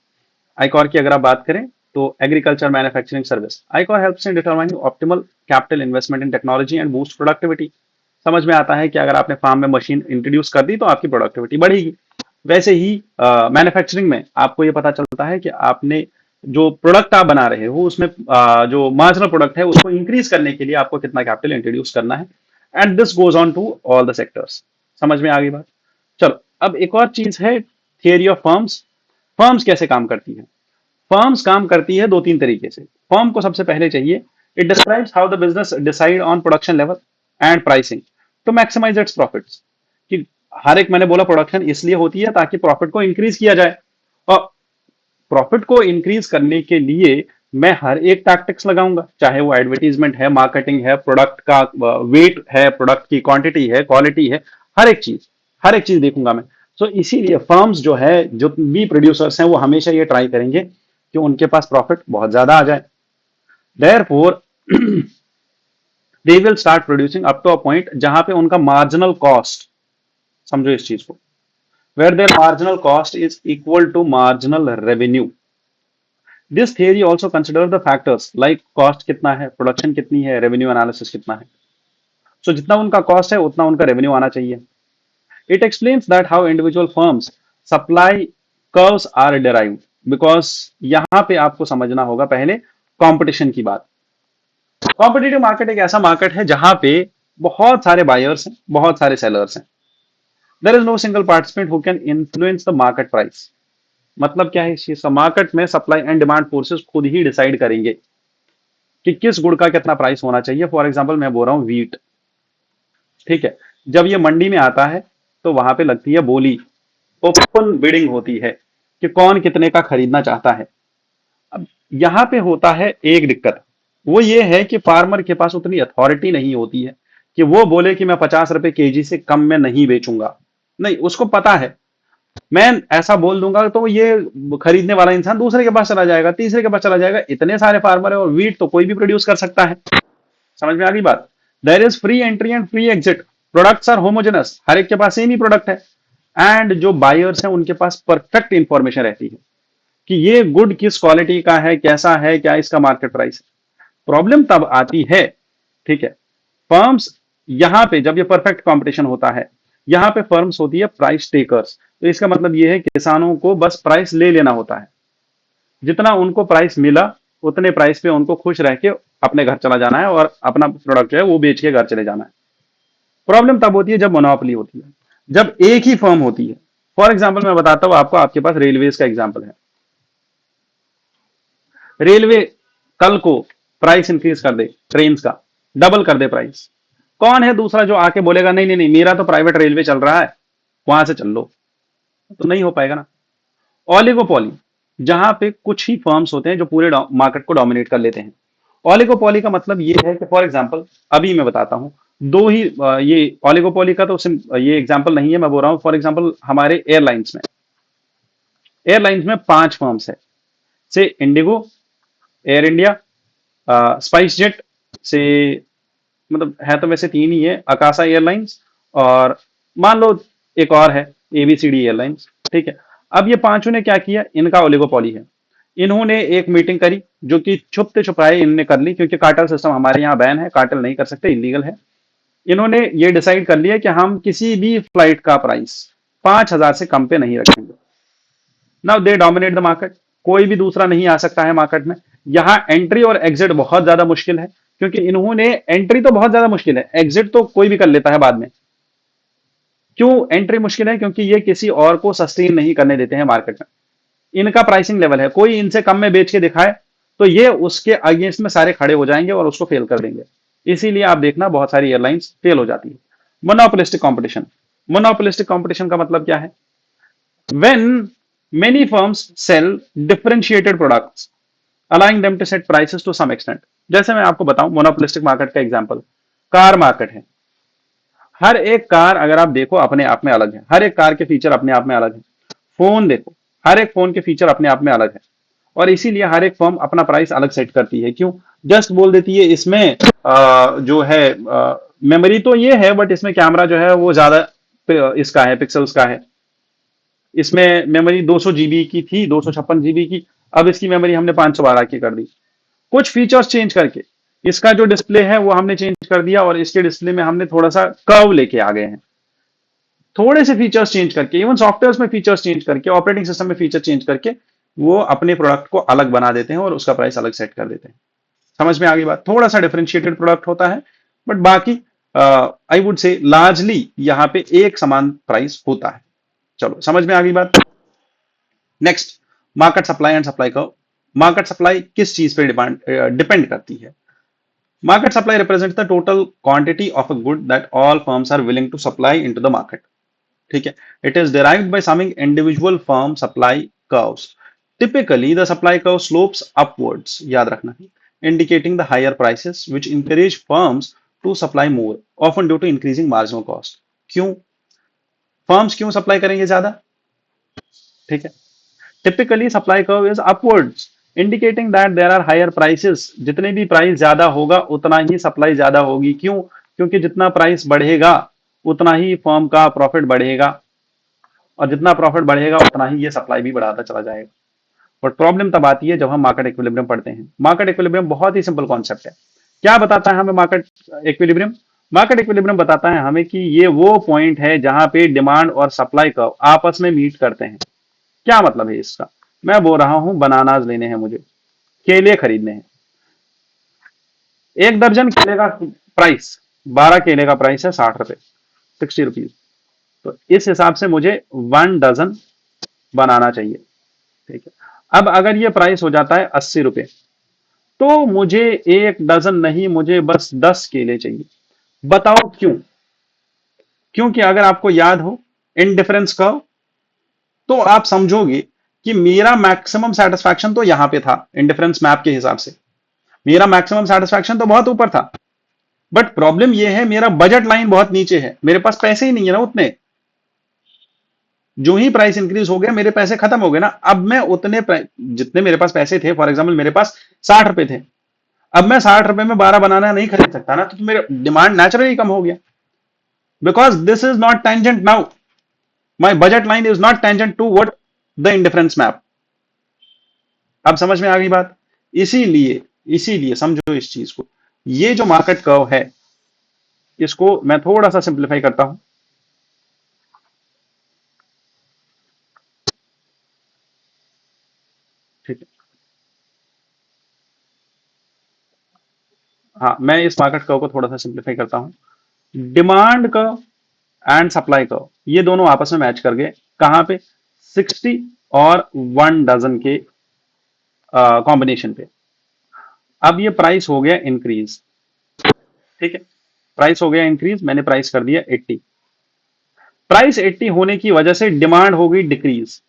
ICOR की अगर आप बात करें तो agriculture, manufacturing, service. ICOR helps in determining optimal capital investment in technology and boost productivity. समझ में आता है कि अगर आपने फार्म में मशीन इंट्रोड्यूस कर दी तो आपकी प्रोडक्टिविटी बढ़ेगी। वैसे ही मैन्युफैक्चरिंग में आपको ये पता चलता है कि आपने जो प्रोडक्ट आप बना रहे हो उसमें जो मार्जिनल प्रोडक्ट है उसको इंक्रीज करने के लिए आपको कितना कैपिटल इंट्रोड्यूस करना है। And this goes on to all the sectors. समझ में आ गई बात? चलो, अब एक और चीज है, थियरी ऑफ फर्म्स। फर्म्स कैसे काम करती है? फर्म्स काम करती है दो तीन तरीके से। फर्म को सबसे पहले चाहिए, it describes how the business decide on production level and pricing to maximise its profits. कि हर एक, मैंने बोला प्रोडक्शन इसलिए होती है ताकि प्रॉफिट को इंक्रीज किया जाए, और प्रॉफिट को इंक्रीज करने के लिए मैं हर एक टैक्टिक्स लगाऊंगा, चाहे वो एडवर्टीजमेंट है, मार्केटिंग है, प्रोडक्ट का वेट है, प्रोडक्ट की क्वांटिटी है, क्वालिटी है, हर एक चीज देखूंगा मैं। सो इसीलिए फर्म्स जो है, जो भी प्रोड्यूसर्स हैं, वो हमेशा ये ट्राई करेंगे कि उनके पास प्रॉफिट बहुत ज्यादा आ जाए। Therefore they will start producing up to a point जहां पे उनका मार्जिनल कॉस्ट, समझो इस चीज को, where their marginal cost is equal to marginal revenue. This theory also considers the factors like cost कितना है, production कितनी है, revenue analysis कितना है। So जितना उनका cost है उतना उनका revenue आना चाहिए। It explains that how individual firms supply curves are derived, because यहाँ पे आपको समझना होगा पहले कंपटीशन की बात। कॉम्पिटिटिव मार्केट एक ऐसा मार्केट है जहां पे बहुत सारे बायर्स हैं, बहुत सारे सेलर्स हैं। There is no single participant who can influence the market price. मतलब क्या है इस चीज का? मार्केट में सप्लाई एंड डिमांड फोर्सेस खुद ही डिसाइड करेंगे कि किस गुड़ का कितना प्राइस होना चाहिए। फॉर एग्जांपल मैं बोल रहा हूँ वीट, ठीक है, जब ये मंडी में आता है तो वहां पे लगती है बोली, ओपन बिडिंग होती है कि कौन कितने का खरीदना चाहता है। अब यहाँ पे होता है एक दिक्कत, वो ये है कि फार्मर के पास उतनी अथॉरिटी नहीं होती है कि वो बोले कि मैं 50 रुपए केजी से कम में नहीं बेचूंगा। नहीं, उसको पता है मैं ऐसा बोल दूंगा तो ये खरीदने वाला इंसान दूसरे के पास चला जाएगा, तीसरे के पास चला जाएगा। इतने सारे फार्मर है और वीट तो कोई भी प्रोड्यूस कर सकता है। समझ में आ गई बात? There is free entry and free exit, products are homogeneous, हर एक के पास सेम ही प्रोडक्ट है। एंड जो बायर्स हैं उनके पास परफेक्ट इंफॉर्मेशन रहती है कि ये गुड किस क्वालिटी का है, कैसा है, क्या इसका मार्केट प्राइस है। प्रॉब्लम तब आती है, ठीक है, फर्म्स, यहां पे जब ये परफेक्ट कंपटीशन होता है, यहां पे फर्म्स होती है प्राइस टेकर्स। तो इसका मतलब ये है कि किसानों को बस प्राइस ले लेना होता है, जितना उनको प्राइस मिला उतने प्राइस पे उनको खुश रह के अपने घर चला जाना है और अपना प्रोडक्ट जो है वो बेच के घर चले जाना है। प्रॉब्लम तब होती है जब मोनोपोली होती है, जब एक ही फर्म होती है। फॉर एग्जाम्पल मैं बताता हूं आपको, आपके पास रेलवेज का एग्जाम्पल है। रेलवे कल को प्राइस इंक्रीज कर दे, ट्रेन का डबल कर दे प्राइस, कौन है दूसरा जो आके बोलेगा नहीं नहीं नहीं, मेरा तो प्राइवेट रेलवे चल रहा है, वहां से चल लो? तो नहीं हो पाएगा ना। ओलिगोपोली, जहां पे कुछ ही फर्म्स होते हैं जो पूरे मार्केट को डोमिनेट कर लेते हैं। ओलिगोपोली का मतलब ये है कि फॉर एग्जांपल अभी मैं बताता हूं, दो ही ये ओलिगोपोली का तो ये एग्जांपल नहीं है, मैं बोल रहा हूं फॉर एग्जांपल हमारे एयरलाइंस में 5 फर्म्स है, से Indigo, air India, spice jet, से मतलब है तो वैसे 3 ही है, अकाशा एयरलाइंस, और मान लो एक और है एबीसीडी एयरलाइंस, ठीक है। अब ये पांचों ने क्या किया, इनका ओलिगोपॉली है। इन्होंने एक मीटिंग करी जो कि छुपते छुपाए इन्होंने कर ली, क्योंकि कार्टेल सिस्टम हमारे यहाँ बैन है, कार्टेल नहीं कर सकते, इलीगल है। इन्होंने ये डिसाइड कर लिया कि हम किसी भी फ्लाइट का प्राइस 5,000 से कम पे नहीं रखेंगे। Now they dominate the market, कोई भी दूसरा नहीं आ सकता है मार्केट में। यहाँ एंट्री और एग्जिट बहुत ज्यादा मुश्किल है, क्योंकि इन्होंने, एंट्री तो बहुत ज्यादा मुश्किल है, एग्जिट तो कोई भी कर लेता है बाद में। क्यों एंट्री मुश्किल है? क्योंकि ये किसी और को सस्टेन नहीं करने देते हैं मार्केट में। इनका प्राइसिंग लेवल है, कोई इनसे कम में बेच के दिखाए तो ये उसके अगेंस्ट में सारे खड़े हो जाएंगे और उसको फेल कर देंगे। इसीलिए आप देखना बहुत सारी एयरलाइंस फेल हो जाती है। मोनोपोलिस्टिक कंपटीशन, मोनोपोलिस्टिक कंपटीशन का मतलब क्या है? When many firms sell differentiated products allowing them to set prices to some extent। जैसे मैं आपको बताऊं मोनोपोलिस्टिक मार्केट का एग्जांपल, कार मार्केट है। हर एक कार अगर आप देखो अपने आप में अलग है, हर एक कार के फीचर अपने आप में अलग है। फोन देखो, हर एक फोन के फीचर अपने आप में अलग है, और इसीलिए हर एक फर्म अपना प्राइस अलग सेट करती है। क्यों? जस्ट बोल देती है इसमें जो है मेमोरी तो ये है, बट इसमें कैमरा जो है वो ज्यादा इसका है, पिक्सल्स का है। इसमें मेमोरी 200 जीबी की थी, 256 जीबी की, अब इसकी मेमोरी हमने 512 की कर दी। कुछ फीचर्स चेंज करके इसका जो डिस्प्ले है वो हमने चेंज कर दिया, और इसके डिस्प्ले में हमने थोड़ा सा कर्व लेके आ गए हैं। थोड़े से फीचर्स चेंज करके, इवन सॉफ्टवेयर में फीचर्स चेंज करके, ऑपरेटिंग सिस्टम में फीचर चेंज करके, वो अपने प्रोडक्ट को अलग बना देते हैं और उसका प्राइस अलग सेट कर देते हैं। समझ में आ गई बात? थोड़ा सा डिफरेंशिएटेड प्रोडक्ट होता है, बट बाकी आई वुड से लार्जली यहाँ पे एक समान प्राइस होता है। चलो, समझ में आ गई बात? Next, market supply and supply curve. Market supply किस चीज पे डिपेंड करती है? Market supply represents the total quantity of a good that all firms are willing to supply into the market. ठीक है? It is derived by summing individual firm supply curves. Typically, the supply curve slopes upwards, याद रखना, indicating the higher prices, which encourage firms to supply more, often due to increasing marginal cost. क्यों? Firms क्यों supply करेंगे ज्यादा? ठीक है? Typically, supply curve is upwards, indicating that there are higher prices. जितने भी प्राइस ज्यादा होगा उतना ही सप्लाई ज्यादा होगी। क्यों? क्योंकि जितना प्राइस बढ़ेगा उतना ही फर्म का प्रॉफिट बढ़ेगा, और जितना प्रॉफिट बढ़ेगा उतना ही ये सप्लाई भी बढ़ाता चला जाएगा। बट प्रॉब्लम तब आती है जब हम मार्केट इक्विलिब्रियम पढ़ते हैं। मार्केट इक्विलिब्रियम बहुत ही सिंपल कॉन्सेप्ट है। क्या बताता है हमें मार्केट इक्विलिब्रियम? मार्केट इक्विलिब्रियम बताता है हमें कि ये वो पॉइंट है जहां पे डिमांड और सप्लाई कर्व आपस में मीट करते हैं। क्या मतलब है इसका? मैं बोल रहा हूं बनानाज लेने हैं मुझे, केले खरीदने हैं। एक दर्जन केले का प्राइस, 12 केले का प्राइस है 60 रुपए, 60 रुपीज। तो इस हिसाब से मुझे 1 डजन बनाना चाहिए। ठीक है? अब अगर ये प्राइस हो जाता है 80 रुपए, तो मुझे 1 डजन नहीं, मुझे बस 10 केले चाहिए। बताओ क्यों? क्योंकि अगर आपको याद हो इनडिफरेंस कर्व, तो आप समझोगे कि मेरा मैक्सिमम सेटिस्फैक्शन तो यहां पे था इंडिफरेंस मैप के हिसाब से। मेरा मैक्सिमम सेटिस्फैक्शन तो बहुत ऊपर था, बट प्रॉब्लम यह है मेरा बजट लाइन बहुत नीचे है, मेरे पास पैसे ही नहीं है ना उतने। जो ही प्राइस इंक्रीज हो गया मेरे पैसे खत्म हो गए ना। अब मैं उतने जितने मेरे पास पैसे थे, फॉर एग्जाम्पल मेरे पास 60 रुपए थे, अब मैं 60 रुपए में 12 बनाना नहीं खरीद सकता ना, तो मेरा डिमांड नेचुरली कम हो गया। Because this is not tangent now, my budget line is not tangent to what the indifference map. अब समझ में आ गई बात? इसीलिए इसीलिए समझो इस चीज को। ये जो मार्केट कर्व है, इसको मैं थोड़ा सा सिंप्लीफाई करता हूं। ठीक है? हाँ, मैं इस मार्केट कर्व को थोड़ा सा सिंप्लीफाई करता हूं। Demand curve and supply curve ये दोनों आपस में मैच कर गए। कहां पे? 60 और 1 डजन के कॉम्बिनेशन पे। अब ये प्राइस हो गया इंक्रीज। ठीक है? प्राइस हो गया इंक्रीज, मैंने प्राइस कर दिया 80। प्राइस 80 होने की वजह से डिमांड हो गई डिक्रीज।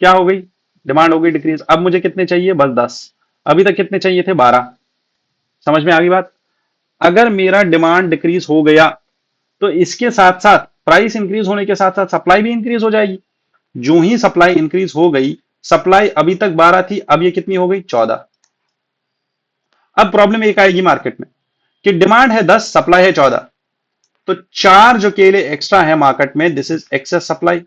क्या हो गई? डिमांड हो गई डिक्रीज। अब मुझे कितने चाहिए? बस 10। अभी तक कितने चाहिए थे? 12। समझ में आ गई बात? अगर मेरा डिमांड डिक्रीज हो गया, तो इसके साथ साथ प्राइस इंक्रीज होने के साथ साथ सप्लाई भी इंक्रीज हो जाएगी। जो ही सप्लाई इंक्रीज हो गई, सप्लाई अभी तक 12 थी, अब ये कितनी हो गई? 14। अब प्रॉब्लम एक आएगी मार्केट में कि डिमांड है 10, सप्लाई है 14, तो 4 जो केले एक्स्ट्रा है मार्केट में, दिस इज एक्सेस सप्लाई।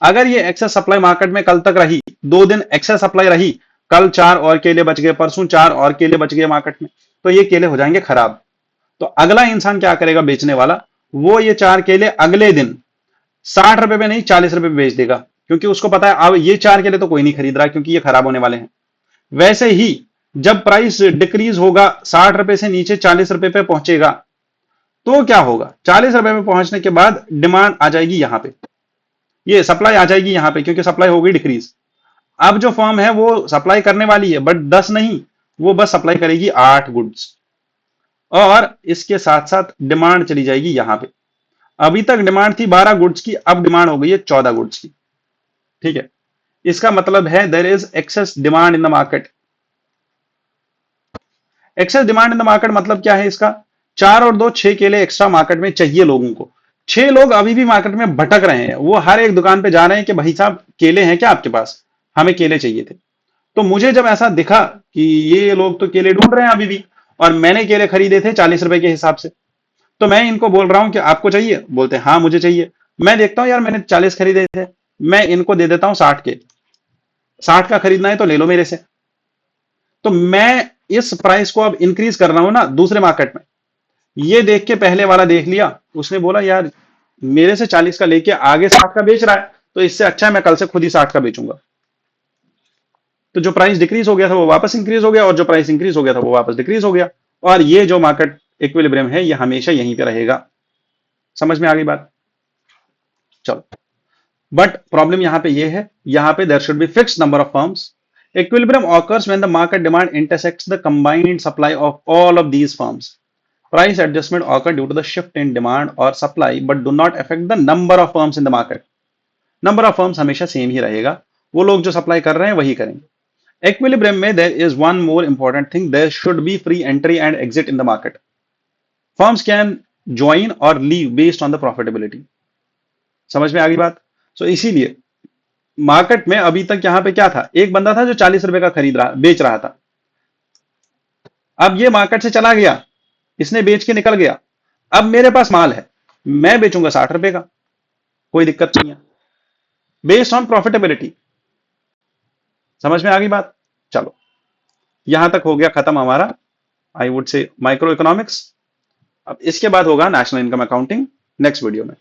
अगर ये एक्सेस सप्लाई मार्केट में कल तक रही, 2 दिन एक्सेस सप्लाई रही, कल 4 और केले बच गए, परसों 4 और केले बच गए मार्केट में, तो ये केले हो जाएंगे खराब। तो अगला इंसान क्या करेगा? बेचने वाला, वो ये 4 केले अगले दिन 60 रुपए पे नहीं, 40 रुपए पे बेच देगा, क्योंकि उसको पता है अब ये 4 केले तो कोई नहीं खरीद रहा, क्योंकि ये खराब होने वाले हैं। वैसे ही जब प्राइस डिक्रीज होगा, 60 रुपए से नीचे 40 रुपए पे पहुंचेगा, तो क्या होगा? 40 रुपए पे पहुंचने के बाद डिमांड आ जाएगी यहां पे, ये सप्लाई आ जाएगी यहां पे, क्योंकि सप्लाई हो गई डिक्रीज। अब जो फर्म है वो सप्लाई करने वाली है, बट 10 नहीं, वो बस सप्लाई करेगी 8 गुड्स, और इसके साथ साथ डिमांड चली जाएगी यहां पे। अभी तक डिमांड थी 12 गुड्स की, अब डिमांड हो गई है 14 गुड्स की। ठीक है? इसका मतलब है there is excess demand in the market. Excess demand in the market मतलब क्या है इसका? 4 और 2 6 केले एक्स्ट्रा मार्केट में चाहिए लोगों को। 6 लोग अभी भी मार्केट में भटक रहे हैं, वो हर एक दुकान पे जा रहे हैं कि भाई साहब केले हैं क्या आपके पास, हमें केले चाहिए थे। तो मुझे जब ऐसा दिखा कि ये लोग तो केले ढूंढ रहे हैं अभी भी, और मैंने केले खरीदे थे 40 रुपए के हिसाब से, तो मैं इनको बोल रहा हूं कि आपको चाहिए, बोलते हैं हाँ मुझे चाहिए। मैं देखता हूं यार मैंने 40 खरीदे थे, मैं इनको दे देता हूं 60 के, 60 का खरीदना है तो ले लो मेरे से। तो मैं इस प्राइस को अब इंक्रीज कर रहा हूं ना दूसरे मार्केट में। ये देख के पहले वाला देख लिया, उसने बोला यार मेरे से 40 का लेके आगे 60 का बेच रहा है, तो इससे अच्छा है मैं कल से खुद ही 60 का बेचूंगा। तो जो प्राइस डिक्रीज हो गया था वो वापस इंक्रीज हो गया, और जो प्राइस इंक्रीज हो गया था वो वापस डिक्रीज हो गया। और ये जो मार्केट इक्विलिब्रियम है ये हमेशा यहीं पे रहेगा। समझ में आ गई बात? चलो, बट प्रॉब्लम यहां पे ये है, यहां पे there should be fixed number of firms. Equilibrium occurs when the market demand intersects the combined supply of all of these firms. Price adjustment occur due to the shift in demand or supply but do not affect the number of firms in the market. Number of firms हमेशा सेम ही रहेगा, वो लोग जो सप्लाई कर रहे हैं वही करेंगे। Equilibrium में there is one more important thing, there should be free entry and exit in the market. Firms can join or leave based on the profitability. समझ में आ गई बात? सो इसीलिए मार्केट में अभी तक यहाँ पे क्या था, एक बंदा था जो 40 रुपए का खरीद रहा बेच रहा था। अब ये मार्केट से चला गया, इसने बेच के निकल गया, अब मेरे पास माल है, मैं बेचूंगा 60 रुपए का, कोई दिक्कत नहीं है, बेस्ड ऑन प्रॉफिटेबिलिटी। समझ में आ गई बात? चलो, यहां तक हो गया खत्म हमारा, आई वुड से माइक्रो इकोनॉमिक्स। अब इसके बाद होगा national income accounting next video में।